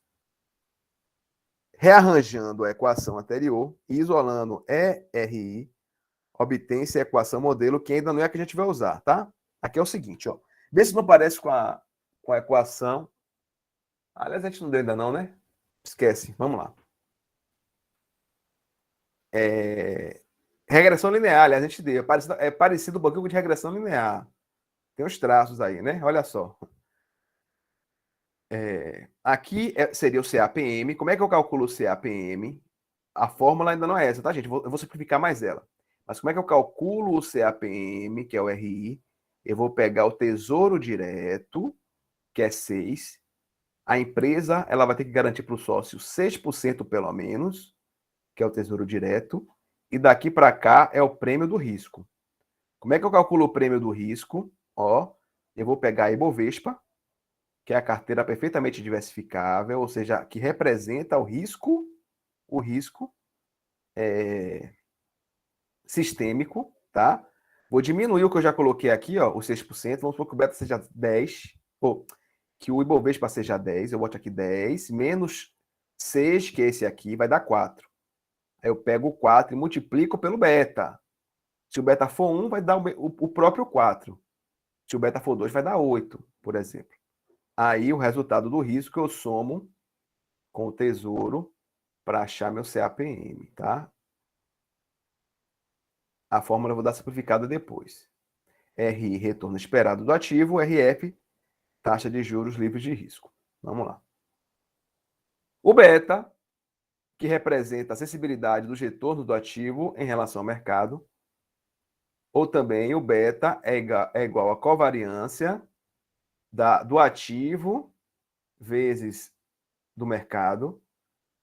Rearranjando a equação anterior e isolando ERI, obtém-se a equação modelo, que ainda não é a que a gente vai usar, tá? Aqui é o seguinte, ó. Vê se não parece com a equação. Aliás, a gente não deu ainda não, né? Esquece. Vamos lá. Regressão linear, aliás, a gente deu. É parecido um pouquinho com de regressão linear. Tem os traços aí, né? Olha só. Aqui seria o CAPM. Como é que eu calculo o CAPM? A fórmula ainda não é essa, tá, gente? Eu vou simplificar mais ela. Mas como é que eu calculo o CAPM, que é o RI? Eu vou pegar o Tesouro Direto, que é 6. A empresa ela vai ter que garantir para o sócio 6% pelo menos, que é o Tesouro Direto. E daqui para cá é o prêmio do risco. Como é que eu calculo o prêmio do risco? Ó, eu vou pegar a Ibovespa, que é a carteira perfeitamente diversificável, ou seja, que representa o risco sistêmico, tá? Vou diminuir o que eu já coloquei aqui, ó, os 6%, vamos supor que o beta seja 10, ou que o Ibovespa seja 10, eu boto aqui 10, menos 6, que é esse aqui, vai dar 4. Aí eu pego o 4 e multiplico pelo beta. Se o beta for 1, vai dar o próprio 4. Se o beta for 2, vai dar 8, por exemplo. Aí o resultado do risco eu somo com o Tesouro para achar meu CAPM, tá? A fórmula eu vou dar simplificada depois. RI, retorno esperado do ativo, RF, taxa de juros livres de risco. Vamos lá. O beta, que representa a sensibilidade dos retornos do ativo em relação ao mercado, ou também o beta é igual à covariância do ativo vezes do mercado,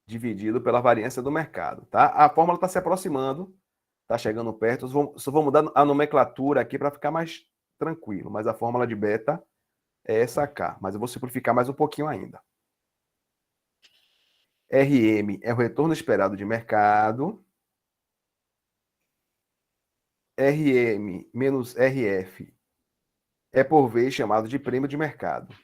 dividido pela variância do mercado. Tá? A fórmula está se aproximando, está chegando perto. Só vou mudar a nomenclatura aqui para ficar mais tranquilo, mas a fórmula de beta é essa cá, mas eu vou simplificar mais um pouquinho ainda. RM é o retorno esperado de mercado. RM menos RF é por vez chamado de prêmio de mercado.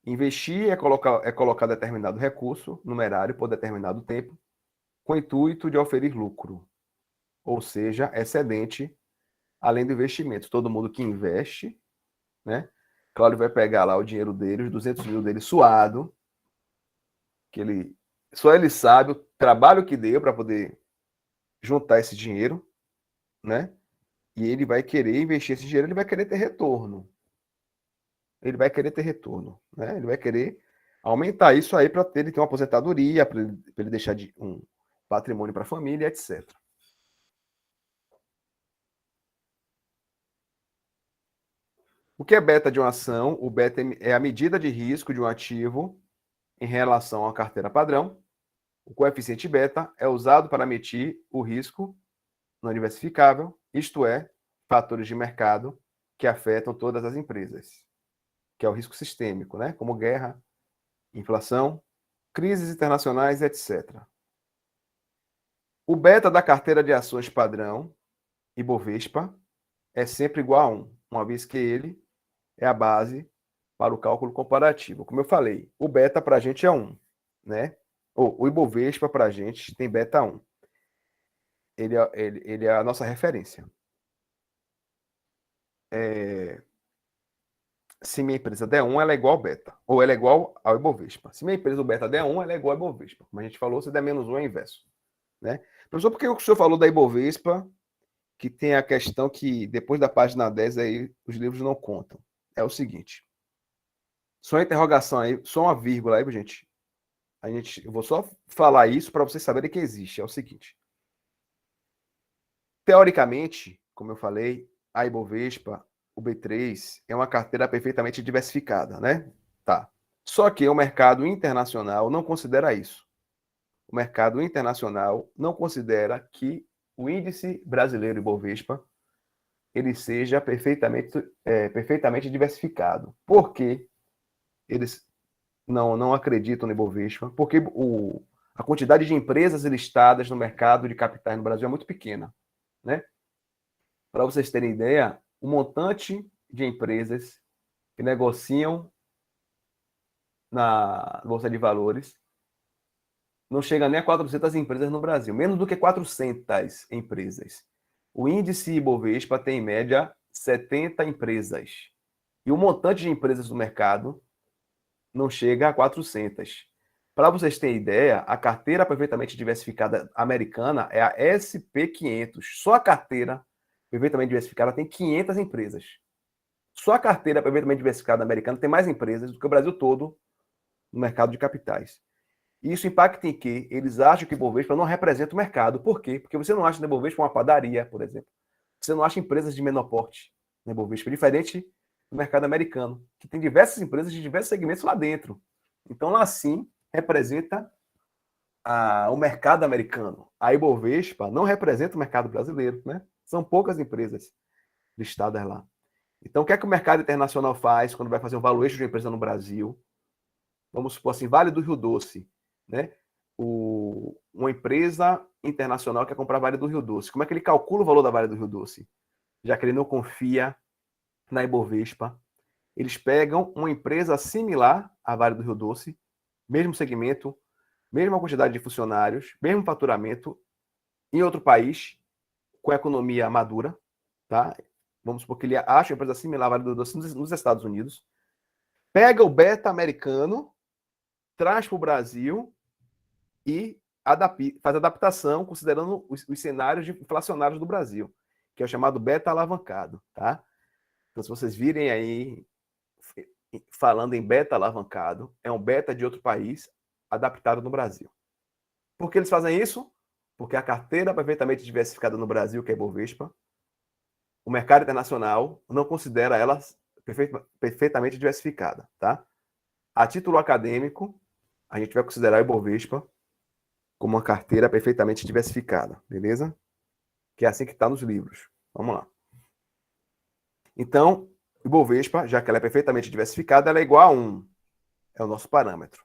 Investir é colocar determinado recurso numerário por determinado tempo, com o intuito de oferir lucro, ou seja, excedente além do investimento. Todo mundo que investe, né? Cláudio vai pegar lá o dinheiro dele, os 200 mil dele suado, que só ele sabe o trabalho que deu para poder juntar esse dinheiro, né? E ele vai querer investir esse dinheiro, ele vai querer ter retorno. Ele vai querer ter retorno, né? Ele vai querer aumentar isso aí para ele ter uma aposentadoria, para ele deixar um patrimônio para a família, etc. O que é beta de uma ação? O beta é a medida de risco de um ativo em relação à carteira padrão. O coeficiente beta é usado para medir o risco não diversificável, isto é, fatores de mercado que afetam todas as empresas, que é o risco sistêmico, né? Como guerra, inflação, crises internacionais, etc. O beta da carteira de ações padrão, Ibovespa, é sempre igual a 1, uma vez que ele é a base para o cálculo comparativo. Como eu falei, o beta para a gente é 1, né? O Ibovespa para a gente tem beta 1. Ele é a nossa referência. Se minha empresa der 1, ela é igual ao beta. Ou ela é igual ao Ibovespa. Se minha empresa o beta der 1, ela é igual ao Ibovespa. Como a gente falou, se der menos 1 é o inverso. Né? Professor, por que o senhor falou da Ibovespa, que tem a questão que depois da página 10 aí os livros não contam? É o seguinte. Só uma interrogação aí, só uma vírgula aí, gente. Eu vou só falar isso para vocês saberem que existe. É o seguinte. Teoricamente, como eu falei, a Ibovespa, o B3, é uma carteira perfeitamente diversificada, né? Tá. Só que o mercado internacional não considera isso. O mercado internacional não considera que o índice brasileiro Ibovespa ele seja perfeitamente diversificado. Por quê? Eles não acreditam no Ibovespa, porque a quantidade de empresas listadas no mercado de capitais no Brasil é muito pequena, né? Para vocês terem ideia, o montante de empresas que negociam na Bolsa de Valores não chega nem a 400 empresas no Brasil, menos do que 400 empresas. O índice Ibovespa tem, em média, 70 empresas. E o montante de empresas do mercado não chega a 400. Para vocês terem ideia, a carteira perfeitamente diversificada americana é a SP500. Só a carteira perfeitamente diversificada tem 500 empresas. Só a carteira perfeitamente diversificada americana tem mais empresas do que o Brasil todo no mercado de capitais. E isso impacta em que eles acham que o Ibovespa não representa o mercado. Por quê? Porque você não acha no Ibovespa uma padaria, por exemplo. Você não acha empresas de menor porte no Ibovespa, diferente do mercado americano, que tem diversas empresas de diversos segmentos lá dentro. Então, lá sim, representa o mercado americano. A Ibovespa não representa o mercado brasileiro, né? São poucas empresas listadas lá. Então, o que é que o mercado internacional faz quando vai fazer um valuation de uma empresa no Brasil? Vamos supor assim, Vale do Rio Doce, né? Uma empresa internacional quer comprar Vale do Rio Doce. Como é que ele calcula o valor da Vale do Rio Doce? Já que ele não confia na Ibovespa, eles pegam uma empresa similar à Vale do Rio Doce, mesmo segmento, mesma quantidade de funcionários, mesmo faturamento, em outro país, com economia madura, tá? Vamos supor que ele acha uma empresa similar à Vale do Rio Doce nos Estados Unidos, pega o beta americano, traz para o Brasil e faz adaptação considerando os cenários inflacionários do Brasil, que é o chamado beta alavancado, tá? Então, se vocês virem aí falando em beta alavancado, é um beta de outro país adaptado no Brasil. Por que eles fazem isso? Porque a carteira perfeitamente diversificada no Brasil, que é a Ibovespa, o mercado internacional não considera ela perfeitamente diversificada, tá? A título acadêmico, a gente vai considerar a Ibovespa como uma carteira perfeitamente diversificada, beleza? Que é assim que está nos livros. Vamos lá. Então, Ibovespa, já que ela é perfeitamente diversificada, ela é igual a 1. É o nosso parâmetro.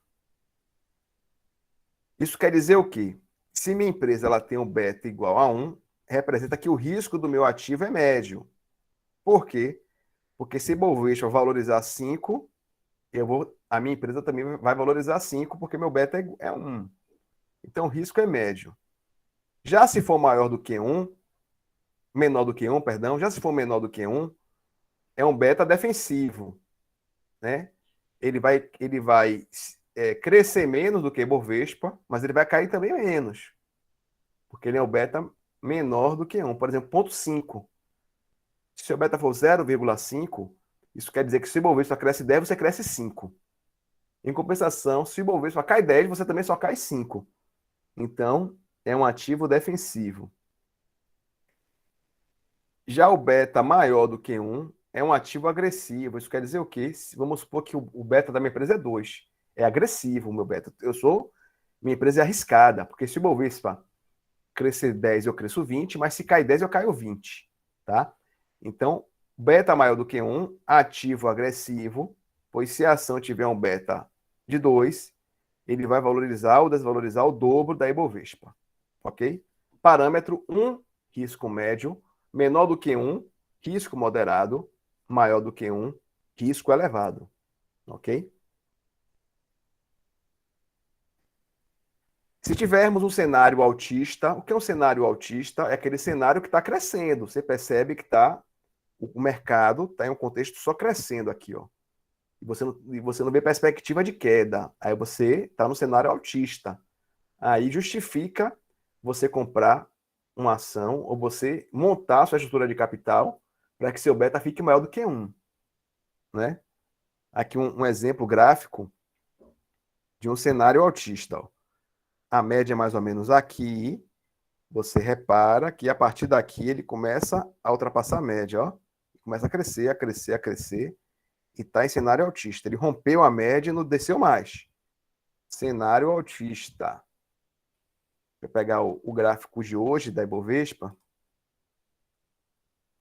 Isso quer dizer o quê? Se minha empresa ela tem um beta igual a 1, representa que o risco do meu ativo é médio. Por quê? Porque se Ibovespa valorizar 5, a minha empresa também vai valorizar 5, porque meu beta é 1. Então, o risco é médio. Já se for maior do que 1, menor do que 1, perdão, já se for menor do que 1, é um beta defensivo, né? Ele vai crescer menos do que Bovespa, mas ele vai cair também menos, porque ele é um beta menor do que 1. Por exemplo, 0,5. Se o seu beta for 0,5, isso quer dizer que se o Bovespa cresce 10, você cresce 5. Em compensação, se o Bovespa cai 10, você também só cai 5. Então, é um ativo defensivo. Já o beta maior do que 1 é um ativo agressivo. Isso quer dizer o quê? Vamos supor que o beta da minha empresa é 2. É agressivo o meu beta. Minha empresa é arriscada, porque se o Bovespa crescer 10, eu cresço 20, mas se cair 10, eu caio 20. Tá? Então, beta maior do que 1, ativo agressivo, pois se a ação tiver um beta de 2, ele vai valorizar ou desvalorizar o dobro da Ibovespa. Ok? Parâmetro 1, risco médio. Menor do que 1, risco moderado. Maior do que 1, risco elevado. Ok? Se tivermos um cenário altista, o que é um cenário altista? É aquele cenário que está crescendo. Você percebe que o mercado está em um contexto só crescendo aqui, ó. E você não vê perspectiva de queda. Aí você está no cenário altista. Aí justifica você comprar uma ação ou você montar a sua estrutura de capital para que seu beta fique maior do que 1. Né? Aqui um exemplo gráfico de um cenário altista. Ó. A média é mais ou menos aqui. Você repara que a partir daqui ele começa a ultrapassar a média. Ó. Começa a crescer, a crescer, a crescer. E está em cenário altista. Ele rompeu a média e não desceu mais. Cenário altista. Vou pegar o gráfico de hoje da Ibovespa.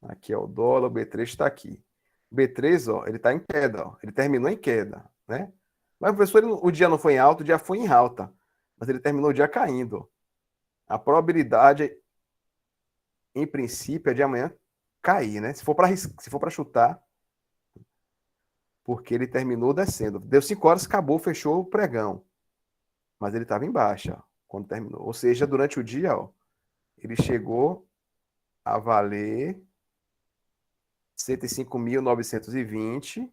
Aqui é o dólar, o B3 está aqui. O B3, ó, ele está em queda, ó. Ele terminou em queda, né? Mas, professor, o dia não foi em alta, o dia foi em alta. Mas ele terminou o dia caindo. Ó. A probabilidade, em princípio, é de amanhã cair, né? Se for para chutar, porque ele terminou descendo. Deu 5 horas, acabou, fechou o pregão. Mas ele estava em baixa, ó, quando terminou. Ou seja, durante o dia, ó, ele chegou a valer 105.920,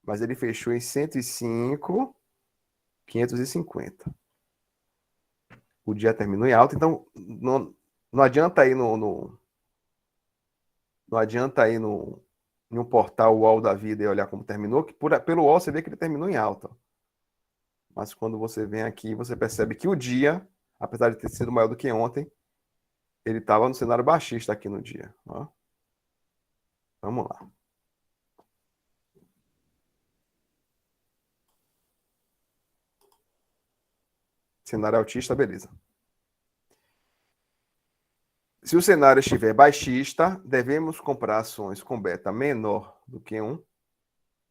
mas ele fechou em 105.550. O dia terminou em alta, então não adianta ir não adianta ir em um portal UOL da vida e olhar como terminou, que pelo UOL você vê que ele terminou em alta. Mas quando você vem aqui, você percebe que o dia, apesar de ter sido maior do que ontem, ele estava no cenário baixista aqui no dia. Ó. Vamos lá. Cenário altista, beleza. Se o cenário estiver baixista, devemos comprar ações com beta menor do que 1.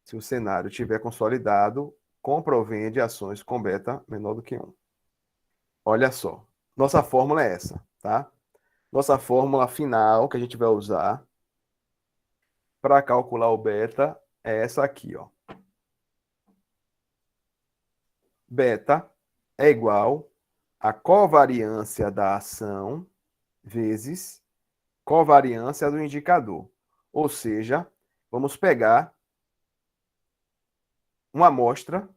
Se o cenário estiver consolidado, compra ou vende ações com beta menor do que 1. Olha só, nossa fórmula é essa, tá? Nossa fórmula final que a gente vai usar para calcular o beta é essa aqui, ó. Beta é igual a covariância da ação vezes covariância do indicador. Ou seja, vamos pegar uma amostra,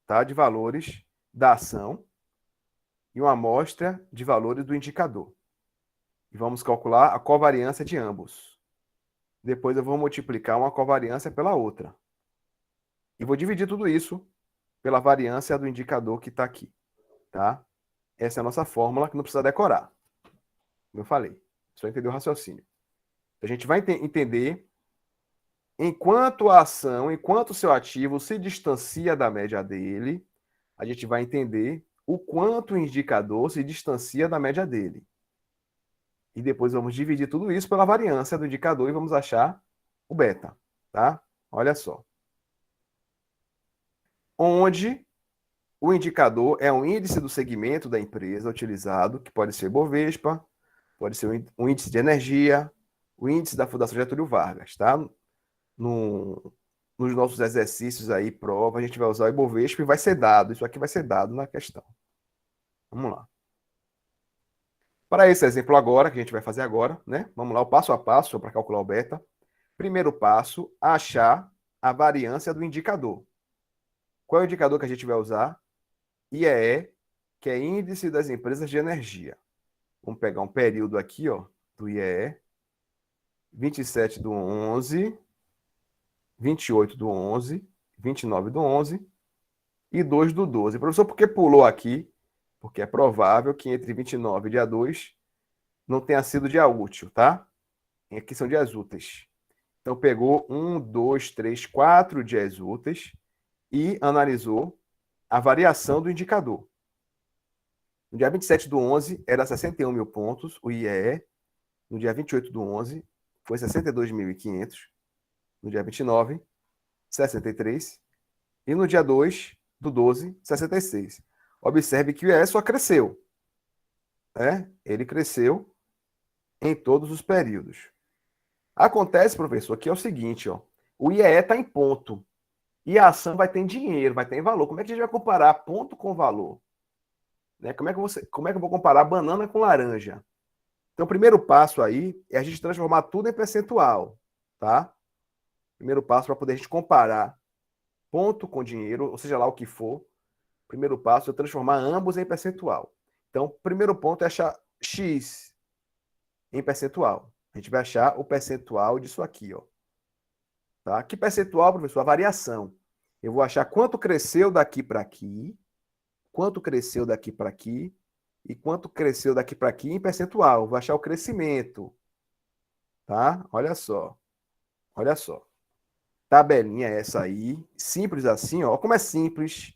tá, de valores da ação e uma amostra de valores do indicador. E vamos calcular a covariância de ambos. Depois eu vou multiplicar uma covariância pela outra. E vou dividir tudo isso pela variância do indicador que está aqui. Tá? Essa é a nossa fórmula que não precisa decorar. Como eu falei. Só entender o raciocínio. A gente vai entender enquanto a ação, enquanto o seu ativo se distancia da média dele, a gente vai entender o quanto o indicador se distancia da média dele. E depois vamos dividir tudo isso pela variância do indicador e vamos achar o beta, tá? Olha só. Onde o indicador é um índice do segmento da empresa utilizado, que pode ser Bovespa, pode ser um índice de energia, o índice da Fundação Getúlio Vargas, tá? nos nossos exercícios aí, prova, a gente vai usar o Ibovespa e vai ser dado. Isso aqui vai ser dado na questão. Vamos lá. Para esse exemplo agora, que a gente vai fazer agora, né? Vamos lá, o passo a passo para calcular o beta. Primeiro passo, achar a variância do indicador. Qual é o indicador que a gente vai usar? IEE, que é Índice das Empresas de Energia. Vamos pegar um período aqui, ó, do IEE. 27 do 11, 28 do 11, 29 do 11 e 2 do 12. Professor, por que pulou aqui? Porque é provável que entre 29 e dia 2 não tenha sido dia útil, tá? Aqui são dias úteis. Então, pegou 1, 2, 3, 4 dias úteis e analisou a variação do indicador. No dia 27 do 11, era 61 mil pontos, o IEE. No dia 28 do 11, foi 62.500. No dia 29, 63. E no dia 2 do 12, 66. Observe que o IEE só cresceu. Né? Ele cresceu em todos os períodos. Acontece, professor, que é o seguinte, ó, o IEE está em ponto e a ação vai ter em dinheiro, vai ter em valor. Como é que a gente vai comparar ponto com valor? Né? Como é que eu vou comparar banana com laranja? Então, o primeiro passo aí é a gente transformar tudo em percentual, tá? Primeiro passo para poder a gente comparar ponto com dinheiro, ou seja lá o que for. Primeiro passo é transformar ambos em percentual. Então, o primeiro ponto é achar X em percentual. A gente vai achar o percentual disso aqui, ó. Tá? Que percentual, professor? A variação. Eu vou achar quanto cresceu daqui para aqui, quanto cresceu daqui para aqui e quanto cresceu daqui para aqui em percentual. Eu vou achar o crescimento. Tá? Olha só. Olha só. Tabelinha essa aí, simples assim, ó. Como é simples.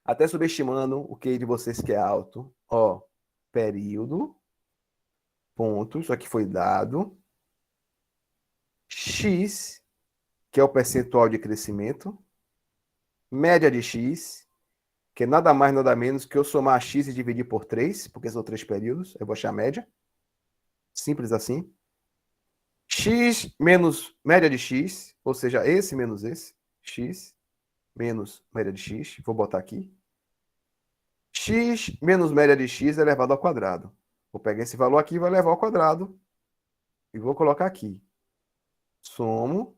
Até subestimando o QI de vocês que é alto. Ó, período, ponto, isso aqui foi dado. X, que é o percentual de crescimento. Média de X, que é nada mais, nada menos que eu somar X e dividir por 3, porque são 3 períodos. Eu vou achar a média. Simples assim. X menos média de X, ou seja, esse menos esse. X menos média de X. Vou botar aqui. X menos média de X elevado ao quadrado. Vou pegar esse valor aqui e vou levar ao quadrado. E vou colocar aqui. Somo,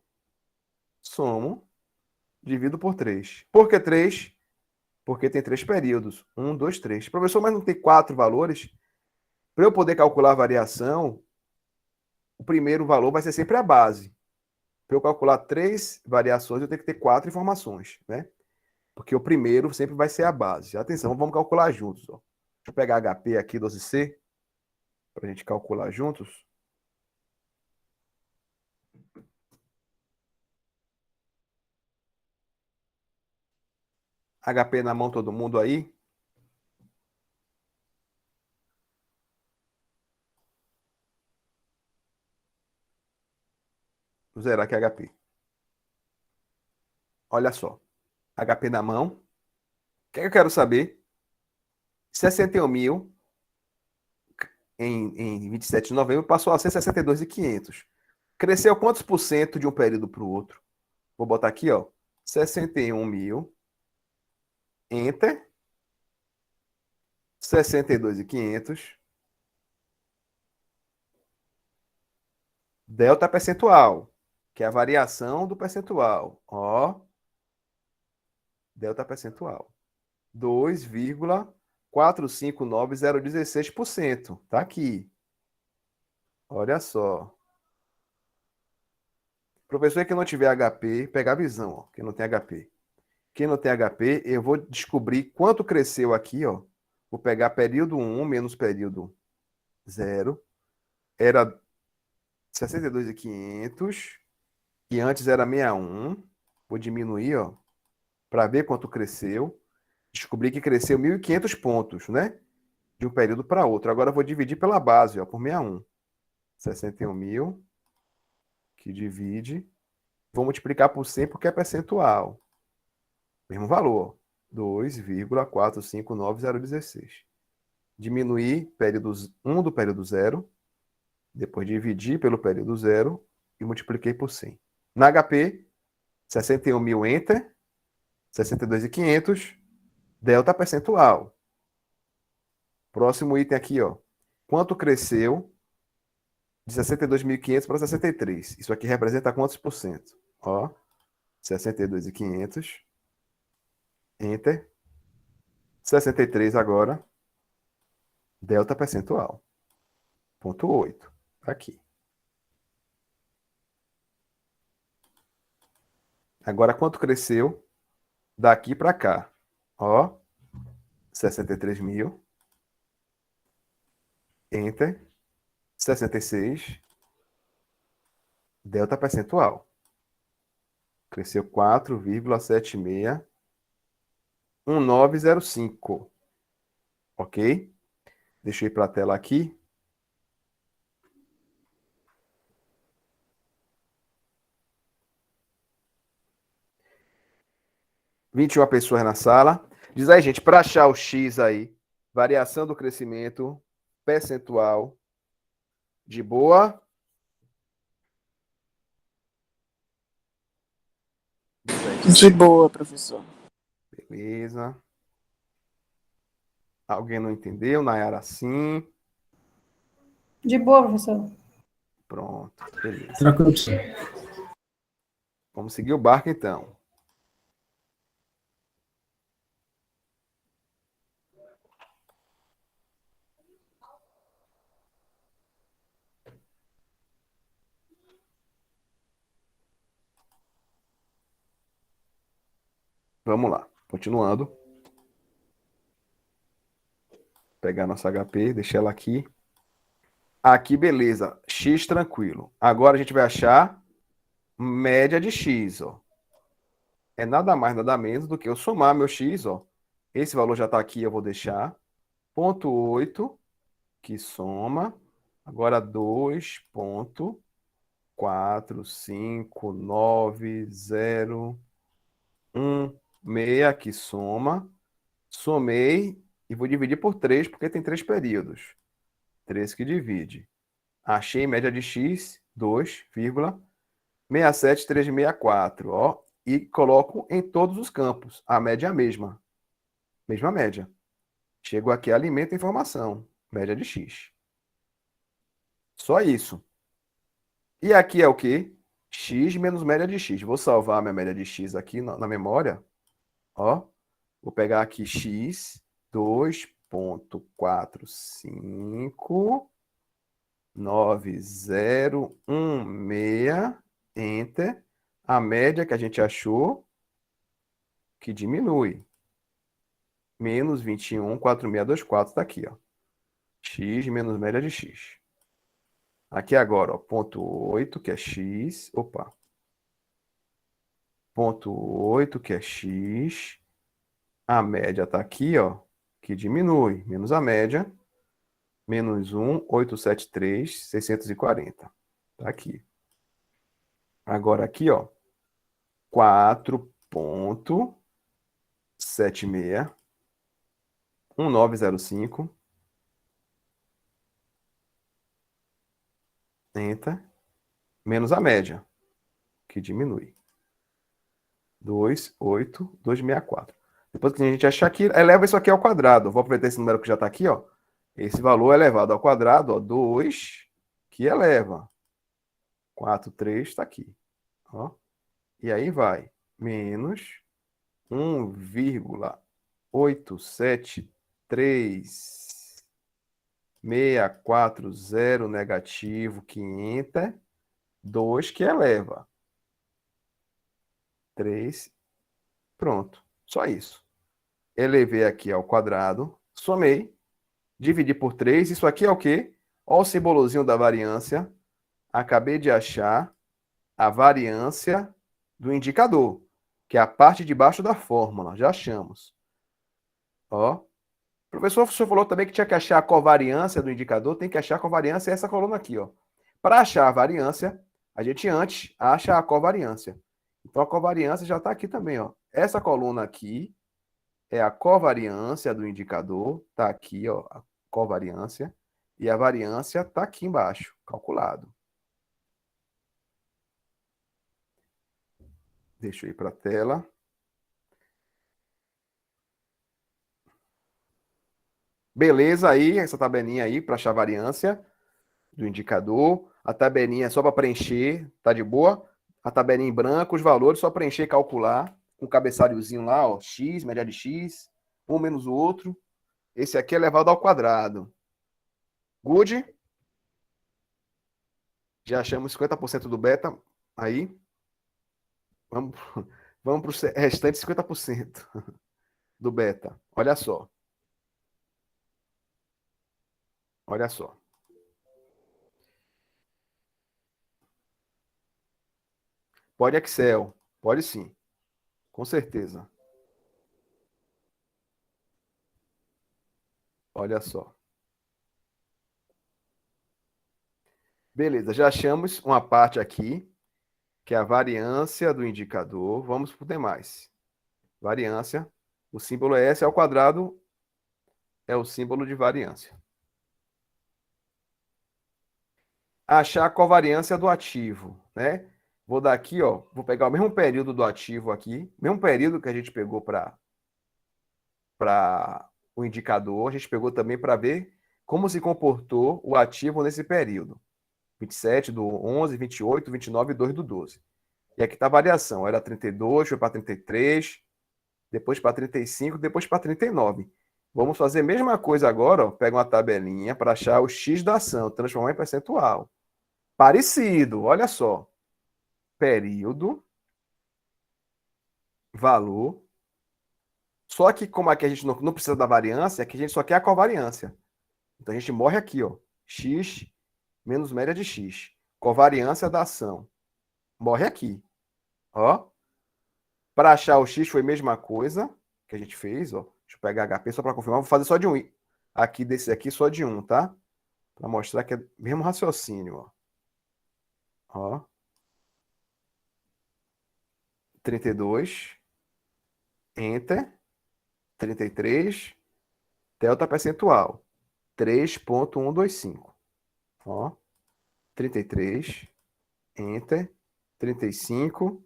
divido por 3. Por que 3? Porque tem 3 períodos. 1, 2, 3. Professor, mas não tem 4 valores? Para eu poder calcular a variação, o primeiro valor vai ser sempre a base. Para eu calcular 3 variações, eu tenho que ter 4 informações, né? Porque o primeiro sempre vai ser a base. Atenção, vamos calcular juntos. Ó. Deixa eu pegar HP aqui, 12C, para a gente calcular juntos. HP na mão, todo mundo aí? Vou zerar aqui HP. Olha só. HP na mão. O que é que eu quero saber? 61 mil em 27 de novembro passou a ser 62.500. Cresceu quantos por cento de um período para o outro? Vou botar aqui, ó. 61 mil. Enter. 62.500. Delta percentual, que é a variação do percentual. Ó. Delta percentual. 2,459016%. Tá aqui. Olha só. Professor que não tiver HP, pegar a visão, ó. Quem não tem HP. Quem não tem HP, eu vou descobrir quanto cresceu aqui, ó. Vou pegar período 1 menos período 0. Era 62.500. E antes era 61. Vou diminuir, ó, para ver quanto cresceu. Descobri que cresceu 1.500 pontos, né? De um período para outro. Agora eu vou dividir pela base, ó, por 61. 61 mil, que divide. Vou multiplicar por 100 porque é percentual. Mesmo valor. 2,459016. Diminuir período 1 do período 0. Depois dividir pelo período 0 e multipliquei por 100. Na HP, 61 mil, enter. 62.500, delta percentual. Próximo item aqui, ó. Quanto cresceu de 62.500 para 63? Isso aqui representa quantos por cento? Ó, 62.500, enter. 63 agora, delta percentual. Ponto 8, aqui. Agora, quanto cresceu daqui para cá? Ó, 63 mil. Enter. 66. Delta percentual. Cresceu 4,761905. Ok? Deixa eu ir para a tela aqui. (21 pessoas na sala). Diz aí, gente, para achar o X aí, variação do crescimento percentual, de boa? De boa, professor. Beleza. Alguém não entendeu? Nayara, sim. De boa, professor. Pronto, beleza. Tranquilo, sim. Vamos seguir o barco, então. Vamos lá, continuando. Pegar nossa HP, deixar ela aqui. Aqui, beleza. X tranquilo. Agora a gente vai achar média de X, ó. É nada mais, nada menos do que eu somar meu X, ó. Esse valor já está aqui, eu vou deixar. Ponto 8, que soma. Agora 2,45901,6, que soma. Somei e vou dividir por 3, porque tem 3 períodos. 3 que divide. Achei média de X, 2,67364, ó. E coloco em todos os campos. A média é a mesma. Mesma média. Chego aqui, alimento a informação. Média de X. Só isso. E aqui é o quê? X menos média de X. Vou salvar minha média de X aqui na memória. Ó. Vou pegar aqui X, 2,45901,6, enter. A média que a gente achou, que diminui. Menos 21,4624 está aqui, ó. X menos média de X. Aqui agora, ó, ponto 8, que é X. Opa. Ponto 8, que é X. A média está aqui, ó, que diminui. Menos a média. Menos 1,873,640. Tá aqui. Agora aqui, ó. 4,761905. Enter. Menos a média, que diminui. 2,8264. Depois que a gente achar aqui, eleva isso aqui ao quadrado. Vou aproveitar esse número que já está aqui, ó. Esse valor elevado ao quadrado, ó, 2, que eleva. 4,3 está aqui. Ó. E aí vai. Menos 1,873640 negativo, 500, 2 que eleva. 3. Pronto. Só isso. Elevei aqui ao quadrado, somei, dividi por 3. Isso aqui é o quê? Olha o simbolozinho da variância. Acabei de achar a variância do indicador, que é a parte de baixo da fórmula. Já achamos. Ó. O professor falou também que tinha que achar a covariância do indicador, tem que achar a covariância essa coluna aqui, ó. Para achar a variância, a gente antes acha a covariância. Então a covariância já está aqui também, ó. Essa coluna aqui é a covariância do indicador, está aqui, ó, a covariância, e a variância está aqui embaixo, calculado. Deixa eu ir para a tela. Beleza aí, essa tabelinha aí para achar a variância do indicador. A tabelinha é só para preencher, tá de boa? A tabelinha em branco, os valores, só preencher e calcular. Com o cabeçalhozinho lá, ó, x, média de x, um menos o outro. Esse aqui é elevado ao quadrado. Good? Já achamos 50% do beta. Aí. Vamos, vamos para o restante 50% do beta. Olha só. Olha só. Pode Excel. Pode sim. Com certeza. Olha só. Beleza, já achamos uma parte aqui, que é a variância do indicador. Vamos para o demais. Variância. O símbolo é S ao quadrado, é o símbolo de variância. Achar a covariância do ativo, né? Vou dar aqui, ó, vou pegar o mesmo período do ativo aqui, mesmo período que a gente pegou para o indicador, a gente pegou também para ver como se comportou o ativo nesse período. 27 do 11, 28, 29 e 2 do 12. E aqui está a variação. Era 32, foi para 33, depois para 35, depois para 39. Vamos fazer a mesma coisa agora, ó. Pega uma tabelinha para achar o X da ação, transformar em percentual. Parecido, olha só. Período, valor. Só que como aqui a gente não precisa da variância, aqui a gente só quer a covariância. Então a gente morre aqui, ó. X menos média de X. Covariância da ação. Morre aqui. Ó. Para achar o X foi a mesma coisa que a gente fez, ó. Deixa eu pegar HP só para confirmar. Vou fazer só de um. Aqui desse aqui só de um, tá? Para mostrar que é o mesmo raciocínio, ó. Ó. 32. Enter. 33. Delta percentual. 3,125. Ó. 33. Enter. 35.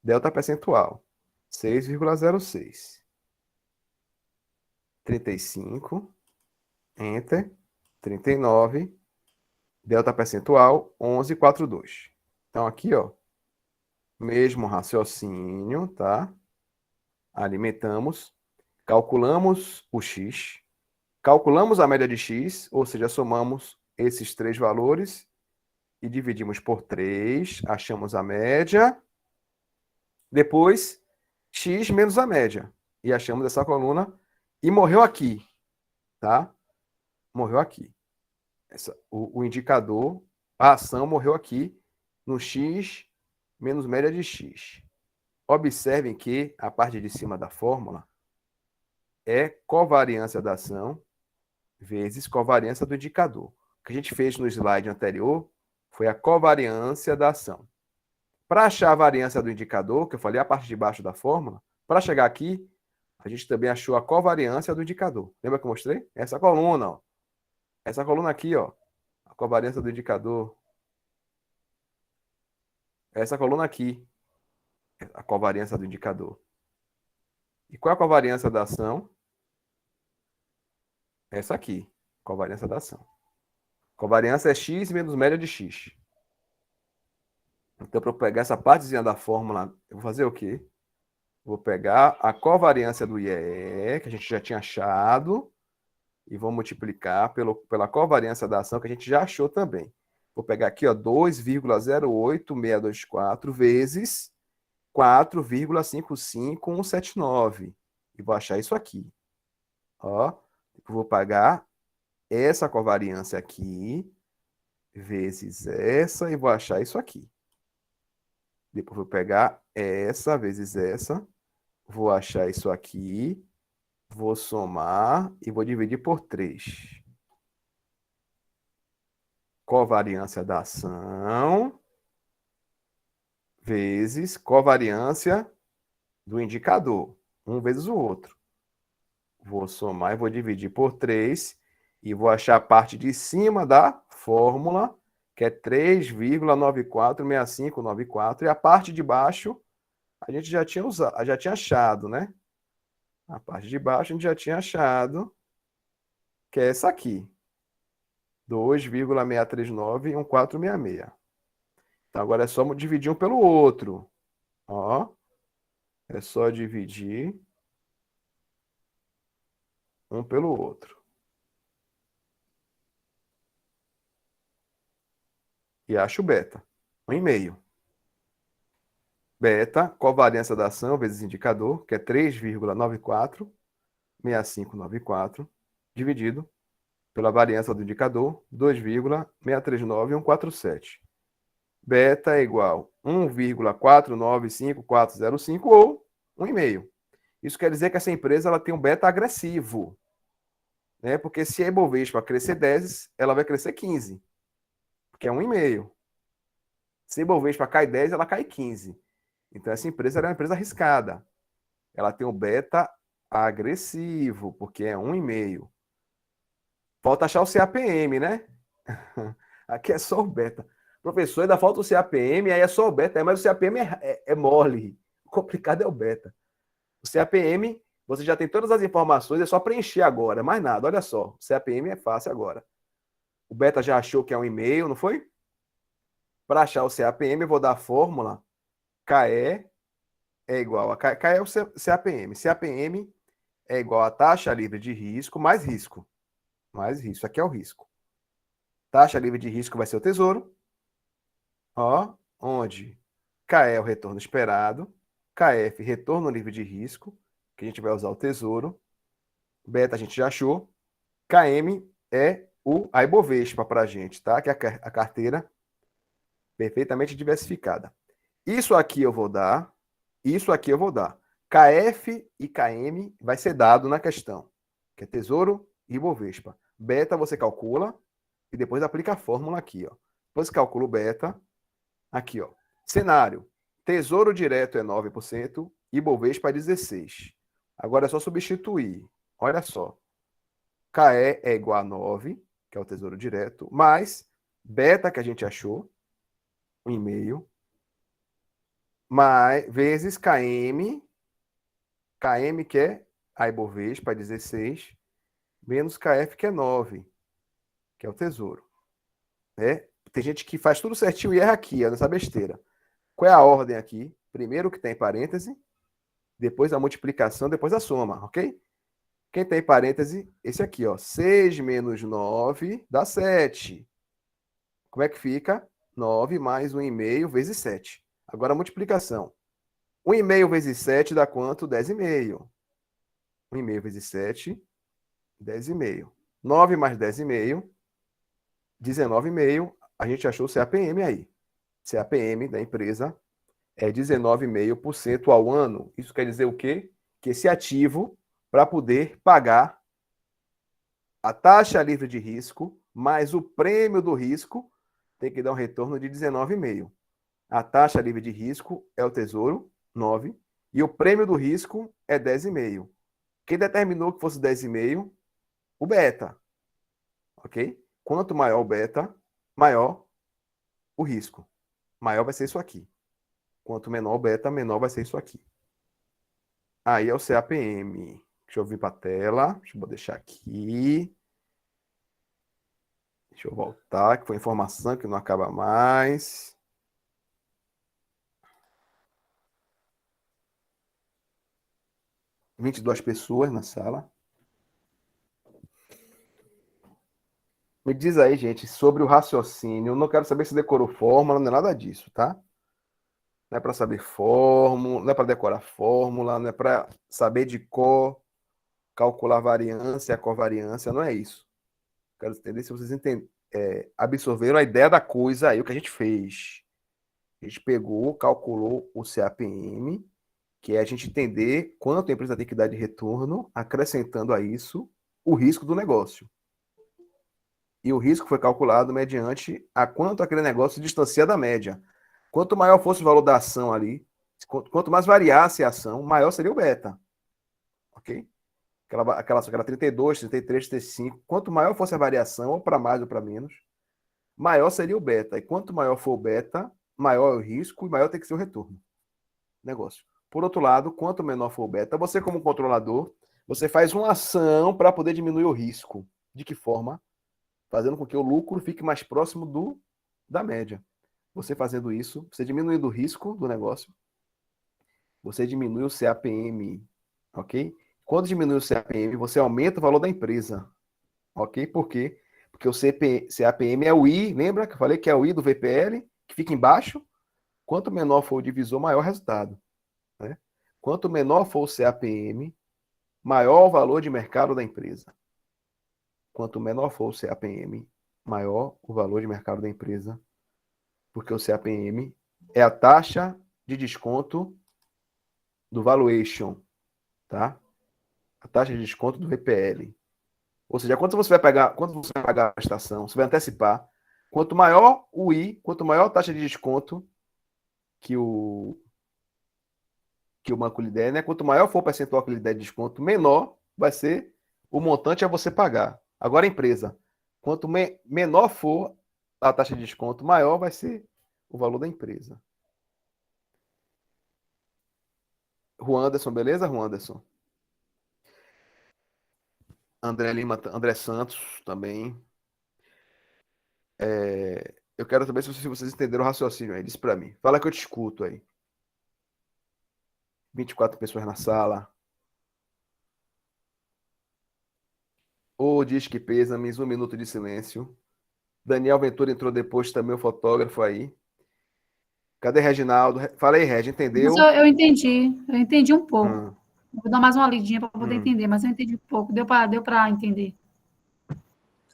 Delta percentual. 6,06. 35. Enter. 39. Delta percentual. 11,42. Então, aqui, ó. Mesmo raciocínio, tá? Alimentamos. Calculamos o X. Calculamos a média de X, ou seja, somamos esses três valores e dividimos por 3, achamos a média. Depois, X menos a média. E achamos essa coluna e morreu aqui, tá? Morreu aqui. O indicador, a ação morreu aqui no X menos média de X. Observem que a parte de cima da fórmula é covariância da ação vezes covariância do indicador. O que a gente fez no slide anterior foi a covariância da ação. Para achar a variância do indicador, que eu falei a parte de baixo da fórmula, para chegar aqui, a gente também achou a covariância do indicador. Lembra que eu mostrei? Essa coluna, ó. Essa coluna aqui, ó. A covariância do indicador. Essa coluna aqui. A covariância do indicador. E qual é a covariância da ação? Essa aqui. Covariância da ação. Covariância é x menos média de x. Então, para eu pegar essa partezinha da fórmula, eu vou fazer o quê? Vou pegar a covariância do IE, que a gente já tinha achado, e vou multiplicar pela covariância da ação, que a gente já achou também. Vou pegar aqui, ó, 2,08624 vezes 4,55179. E vou achar isso aqui. Ó, vou pagar essa covariância aqui, vezes essa, e vou achar isso aqui. Depois vou pegar essa vezes essa, vou achar isso aqui, vou somar e vou dividir por 3. Covariância da ação vezes covariância do indicador. Um vezes o outro. Vou somar e vou dividir por 3 e vou achar a parte de cima da fórmula, que é 3,946594, e a parte de baixo a gente já tinha usado, já tinha achado, né? A parte de baixo a gente já tinha achado que é essa aqui. 2,639 e 1,466. Então, agora é só dividir um pelo outro. Ó, é só dividir um pelo outro. E acho o beta. 1,5. Beta, covariância da ação vezes indicador, que é 3,946594, dividido pela variância do indicador, 2,639 e 147. Beta é igual a 1,495405 ou 1,5. Isso quer dizer que essa empresa ela tem um beta agressivo. Né? Porque se a Ibovespa crescer 10, ela vai crescer 15. Porque é 1,5. Se a Ibovespa cai 10, ela cai 15. Então, essa empresa é uma empresa arriscada. Ela tem um beta agressivo, porque é 1,5. Falta achar o CAPM, né? Aqui é só o beta. Professor, ainda falta o CAPM, aí é só o beta, mas o CAPM é mole. O complicado é o beta. O CAPM, você já tem todas as informações, é só preencher agora, mais nada. Olha só, o CAPM é fácil agora. O beta já achou que é 1,5, não foi? Para achar o CAPM, eu vou dar a fórmula KE é igual a... KE é o CAPM. CAPM é igual a taxa livre de risco mais risco. Mais risco. Isso aqui é o risco. Taxa livre de risco vai ser o tesouro. Ó, onde KE é o retorno esperado. KF, retorno livre de risco, que a gente vai usar o tesouro. Beta a gente já achou. KM é a Ibovespa para a gente, tá? Que é a carteira perfeitamente diversificada. Isso aqui eu vou dar. Isso aqui eu vou dar. KF e KM vai ser dado na questão, que é tesouro e Ibovespa. Beta você calcula e depois aplica a fórmula aqui, ó. Depois calcula o beta. Aqui, ó. Cenário. Tesouro direto é 9%, Ibovespa é 16%. Agora é só substituir. Olha só. KE é igual a 9, que é o tesouro direto, mais beta que a gente achou, 1,5, mais, vezes KM que é a Ibovespa, é 16, menos KF, que é 9, que é o tesouro. Né? Tem gente que faz tudo certinho e erra aqui, ó, nessa besteira. Qual é a ordem aqui? Primeiro o que tem parêntese, depois a multiplicação, depois a soma, ok? Quem tem parêntese? Esse aqui, ó. 6 menos 9 dá 7. Como é que fica? 9 mais 1,5 vezes 7. Agora a multiplicação. 1,5 vezes 7 dá quanto? 10,5. 1,5 vezes 7, 10,5. 9 mais 10,5, 19,5. A gente achou o CAPM aí. CAPM da empresa é 19,5% ao ano. Isso quer dizer o quê? Que esse ativo, para poder pagar a taxa livre de risco mais o prêmio do risco, tem que dar um retorno de 19,5%. A taxa livre de risco é o tesouro, 9, e o prêmio do risco é 10,5. Quem determinou que fosse 10,5? O beta. Ok? Quanto maior o beta, maior o risco. Maior vai ser isso aqui. Quanto menor o beta, menor vai ser isso aqui. Aí é o CAPM. Deixa eu vir para a tela. Deixa eu deixar aqui. Deixa eu voltar, que foi informação que não acaba mais. Vinte e 22 pessoas na sala. Me diz aí, gente, sobre o raciocínio. Eu não quero saber se decorou fórmula, não é nada disso, tá? Não é para saber fórmula, não é para decorar fórmula, não é para saber de cor, calcular variância, covariância, não é isso. Quero entender se vocês absorveram a ideia da coisa aí, o que a gente fez. A gente pegou, calculou o CAPM, que é a gente entender quanto a empresa tem que dar de retorno, acrescentando a isso o risco do negócio. E o risco foi calculado mediante a quanto aquele negócio se distancia da média. Quanto maior fosse o valor da ação ali, quanto mais variasse a ação, maior seria o beta. Ok? Aquela 32, 33, 35. Quanto maior fosse a variação, ou para mais ou para menos, maior seria o beta. E quanto maior for o beta, maior é o risco e maior tem que ser o retorno. negócio. Por outro lado, quanto menor for o beta, você como controlador, você faz uma ação para poder diminuir o risco. De que forma? Fazendo com que o lucro fique mais próximo da média. Você fazendo isso, você diminuindo o risco do negócio, você diminui o CAPM, ok? Quando diminui o CAPM, você aumenta o valor da empresa, ok? Por quê? Porque o CAPM é o I, lembra que eu falei que é o I do VPL, que fica embaixo? Quanto menor for o divisor, maior o resultado. Né? Quanto menor for o CAPM, maior o valor de mercado da empresa. Quanto menor for o CAPM, maior o valor de mercado da empresa, porque o CAPM é a taxa de desconto do valuation, tá? A taxa de desconto do VPL. Ou seja, quanto você vai pagar a prestação, você vai antecipar. Quanto maior o I, quanto maior a taxa de desconto que o banco lhe der, né? Quanto maior for o percentual que lhe der de desconto, menor vai ser o montante a você pagar. Agora, a empresa, quanto menor for a taxa de desconto, maior vai ser o valor da empresa. Juan Anderson, beleza, Juan Anderson? André Lima, André Santos também. Eu quero saber se vocês entenderam o raciocínio aí. Diz para mim. Fala que eu te escuto aí. 24 pessoas na sala. Ou diz que pêsames, 1 minuto de silêncio. Daniel Ventura entrou depois também, o fotógrafo aí. Cadê Reginaldo? Fala aí, Regi, entendeu? Mas eu entendi um pouco. Hum, Vou dar mais uma lidinha para poder hum, entender, mas eu entendi um pouco. Deu para entender.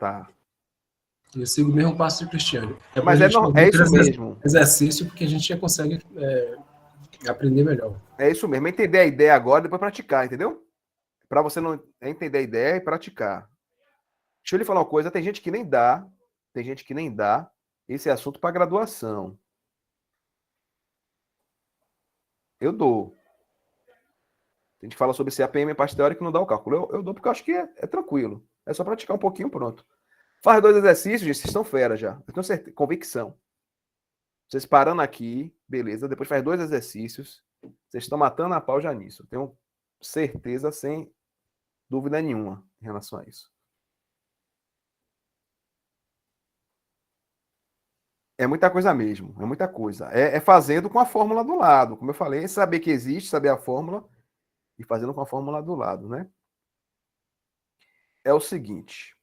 tá. Eu sigo o mesmo passo de Cristiano. É para a Mas gente fazer é isso aquele mesmo. exercício, porque a gente já consegue aprender melhor. É isso mesmo. Entender a ideia agora e depois praticar, entendeu? Para você não entender a ideia e praticar. Deixa eu lhe falar uma coisa. Tem gente que nem dá esse assunto para graduação. Eu dou. A gente fala sobre CAPM, parte teórica, e não dá o cálculo. Eu dou porque eu acho que é tranquilo. É só praticar um pouquinho, pronto. Faz 2 exercícios, gente, vocês estão fera já. Eu tenho certeza, convicção. Vocês parando aqui, beleza. Depois faz 2 exercícios. Vocês estão matando a pau já nisso. Eu tenho certeza, sem dúvida nenhuma, em relação a isso. É muita coisa mesmo. É muita coisa. É fazendo com a fórmula do lado. Como eu falei, é saber que existe, saber a fórmula e fazendo com a fórmula do lado, né? É o seguinte.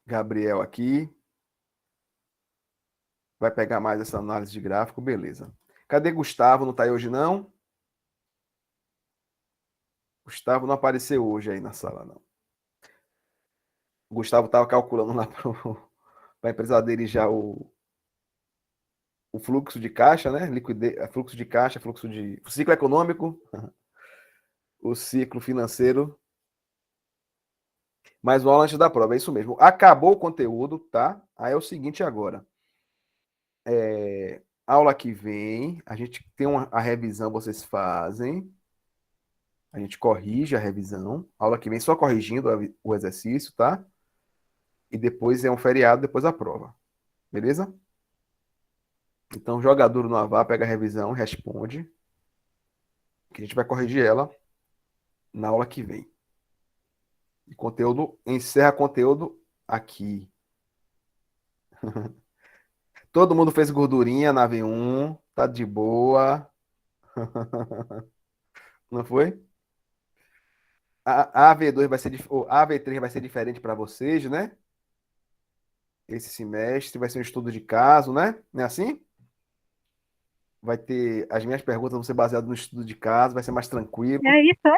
Gabriel aqui. Vai pegar mais essa análise de gráfico, beleza. Cadê Gustavo? Não está aí hoje, não? Gustavo não apareceu hoje aí na sala, não. O Gustavo estava calculando lá para a empresa dele já o fluxo de caixa, né? Fluxo de caixa, fluxo de ciclo econômico, o ciclo financeiro. Mais uma aula antes da prova, é isso mesmo. Acabou o conteúdo, tá? Aí é o seguinte agora. Aula que vem, a gente tem a revisão, vocês fazem. A gente corrige a revisão. Aula que vem só corrigindo o exercício, tá? E depois é um feriado, depois a prova. Beleza? Então, joga duro no Avá, pega a revisão, responde. Que a gente vai corrigir ela na aula que vem. E conteúdo, encerra conteúdo aqui. Todo mundo fez gordurinha na V1, tá de boa. Não foi? A AV2 vai ser, a AV3 vai ser diferente para vocês, né? Esse semestre vai ser um estudo de caso, né? Não é assim? Vai ter. As minhas perguntas vão ser baseadas no estudo de caso, vai ser mais tranquilo. É isso, é?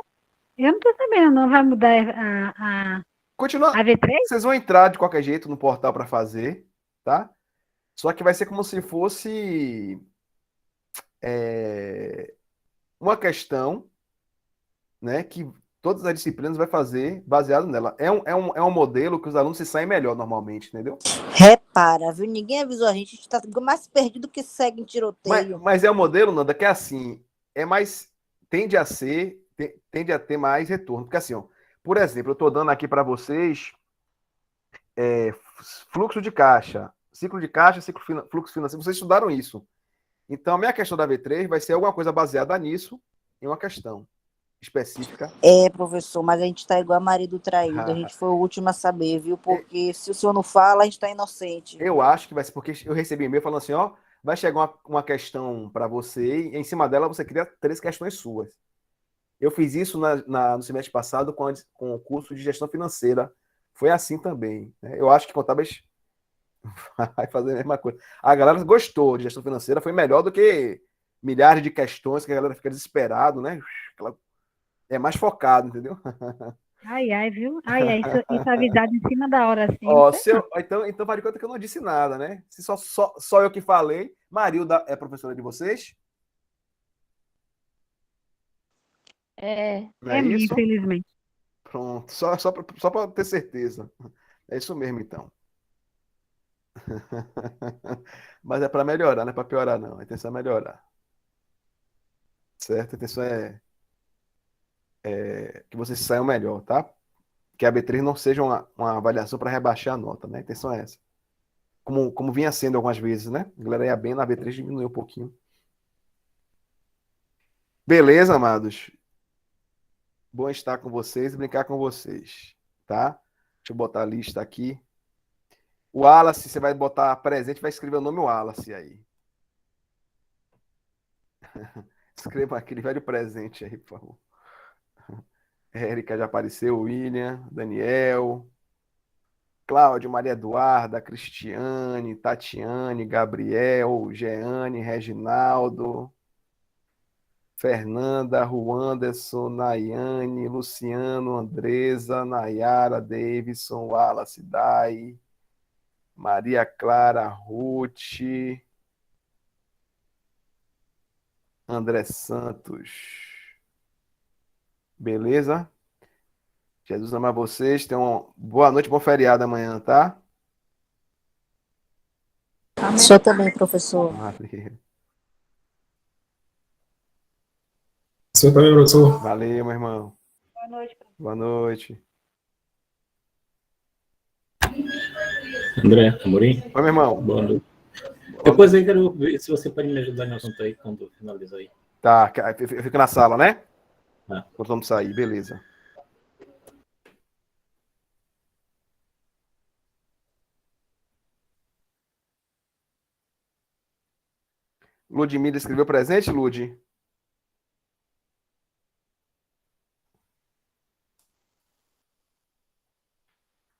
Eu não estou sabendo, não vai mudar Continua. a V3? Vocês vão entrar de qualquer jeito no portal para fazer, tá? Só que vai ser como se fosse uma questão, né? Que todas as disciplinas vai fazer baseado nela. É um modelo que os alunos se saem melhor normalmente, entendeu? Repara, viu? Ninguém avisou a gente está mais perdido que segue em tiroteio. Mas é um modelo, Nanda, que é assim, tende a ter mais retorno. Porque assim, ó, por exemplo, eu estou dando aqui para vocês fluxo de caixa, ciclo de caixa, fluxo financeiro. Vocês estudaram isso. Então, a minha questão da V3 vai ser alguma coisa baseada nisso, em uma questão específica. Professor, mas a gente tá igual a marido traído. A gente foi o último a saber, viu? Porque se o senhor não fala, a gente tá inocente. Eu acho que vai ser porque eu recebi e-mail falando assim, ó, vai chegar uma questão para você e em cima dela você cria 3 questões suas. Eu fiz isso no semestre passado com o curso de gestão financeira. Foi assim também, né? Eu acho que contábeis vai fazer a mesma coisa. A galera gostou de gestão financeira, foi melhor do que milhares de questões que a galera fica desesperado, né? É mais focado, entendeu? Ai, ai, viu? Ai, ai, isso avisado em cima da hora, assim. Ó, não sei então faz de conta que eu não disse nada, né? Se só eu que falei. Marilda é professora de vocês? Não é minha, isso? infelizmente. Pronto, só para ter certeza. É isso mesmo, então. Mas é para melhorar, não é para piorar, não. A intenção é melhorar. Certo? A intenção é que vocês saiam melhor, tá? Que a B3 não seja uma avaliação para rebaixar a nota, né? A intenção é essa. Como vinha sendo algumas vezes, né? A galera ia bem, na B3 diminuiu um pouquinho. Beleza, amados? Bom estar com vocês e brincar com vocês, tá? Deixa eu botar a lista aqui. O Wallace, você vai botar presente, vai escrever o nome Wallace aí. Escreva aquele velho presente aí, por favor. Érica já apareceu, William, Daniel, Cláudio, Maria Eduarda, Cristiane, Tatiane, Gabriel, Jeane, Reginaldo, Fernanda, Ruanderson, Nayane, Luciano, Andresa, Nayara, Davidson, Wallace, Dai, Maria Clara, Ruth, André Santos. Beleza? Jesus ama vocês. Tenham uma boa noite, bom feriado amanhã, tá? O senhor também, professor. Valeu. O senhor também, professor. Valeu, meu irmão. Boa noite. Boa noite. André Amorim, Oi, meu irmão. boa noite. Depois aí quero ver se você pode me ajudar no assunto aí quando finalizar aí. Tá, eu fico na sala, né? Tá. Quando vamos sair, beleza. Ludmila escreveu presente, Lud?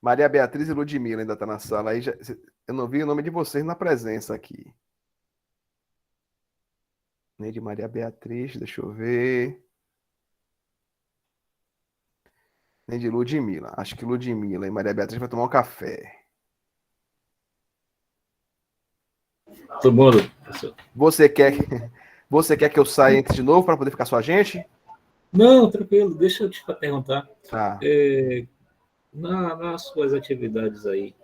Maria Beatriz e Ludmila ainda tá na sala. Aí eu não vi o nome de vocês na presença aqui. Nem de Maria Beatriz, deixa eu ver. Nem de Ludmila. Acho que Ludmila e Maria Beatriz vai tomar um café. Todo mundo, professor? Você quer que eu saia entre de novo para poder ficar só a gente? Não, tranquilo, deixa eu te perguntar. Tá. Nas suas atividades aí,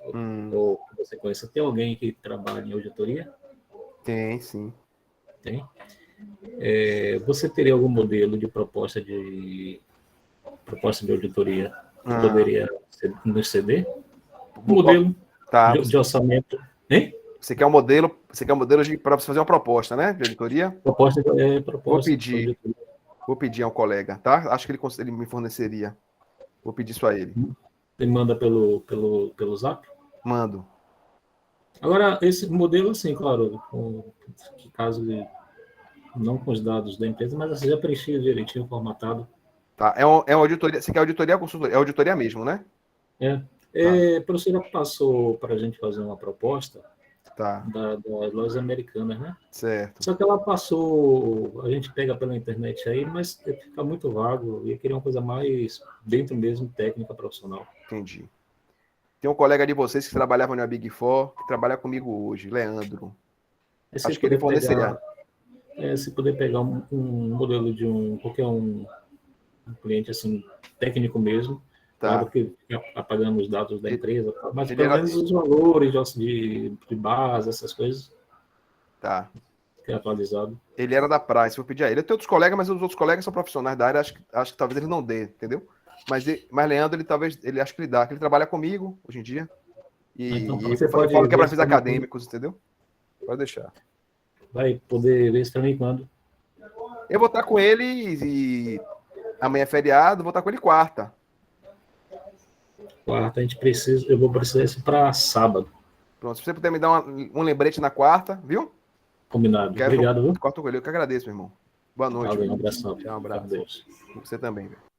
ou que você conhece, tem alguém que trabalha em auditoria? Tem, sim. Tem? Você teria algum modelo de proposta de auditoria que poderia nos ceder? Um modelo Tá. de orçamento, hein? Você quer um modelo para você fazer uma proposta, né? De auditoria? Proposta. Vou pedir a um colega, tá? Acho que ele me forneceria. Vou pedir isso a ele. Ele manda pelo Zap? Mando. Agora, esse modelo, assim, claro, caso não com os dados da empresa, mas assim, já preenchido direitinho, formatado. Tá. É uma auditoria. Você quer auditoria ou consultoria? É auditoria mesmo, né? A professora passou para a gente fazer uma proposta Tá. das lojas americanas, né? Certo. Só que ela passou, a gente pega pela internet aí, mas fica muito vago. Eu queria uma coisa mais dentro mesmo, técnica, profissional. Entendi. Tem um colega de vocês que trabalhava na Big Four, que trabalha comigo hoje, Leandro. Acho que ele forneceria. Se puder pegar um modelo de qualquer um cliente assim, técnico mesmo, Tá. Claro que apagando os dados da empresa, mas pelo menos os valores de base, essas coisas. Tá. Que é atualizado. Ele era da Price, vou pedir a ele. Eu tenho outros colegas, mas os outros colegas são profissionais da área, acho que talvez ele não dê, entendeu? Mas Leandro, ele acho que ele dá, que ele trabalha comigo hoje em dia. E então, eu falo que é para fins acadêmicos, entendeu? Pode deixar. vai poder ver isso para mim quando? Eu vou estar com ele e amanhã é feriado, vou estar com ele quarta. Quarta, eu vou precisar isso para sábado. Pronto, se você puder me dar um lembrete na quarta, viu? Combinado. Obrigado, viu? Corta com ele, eu que agradeço, meu irmão. Boa noite. Valeu, um abração. Tchau, um abraço. Deus. Você também, velho.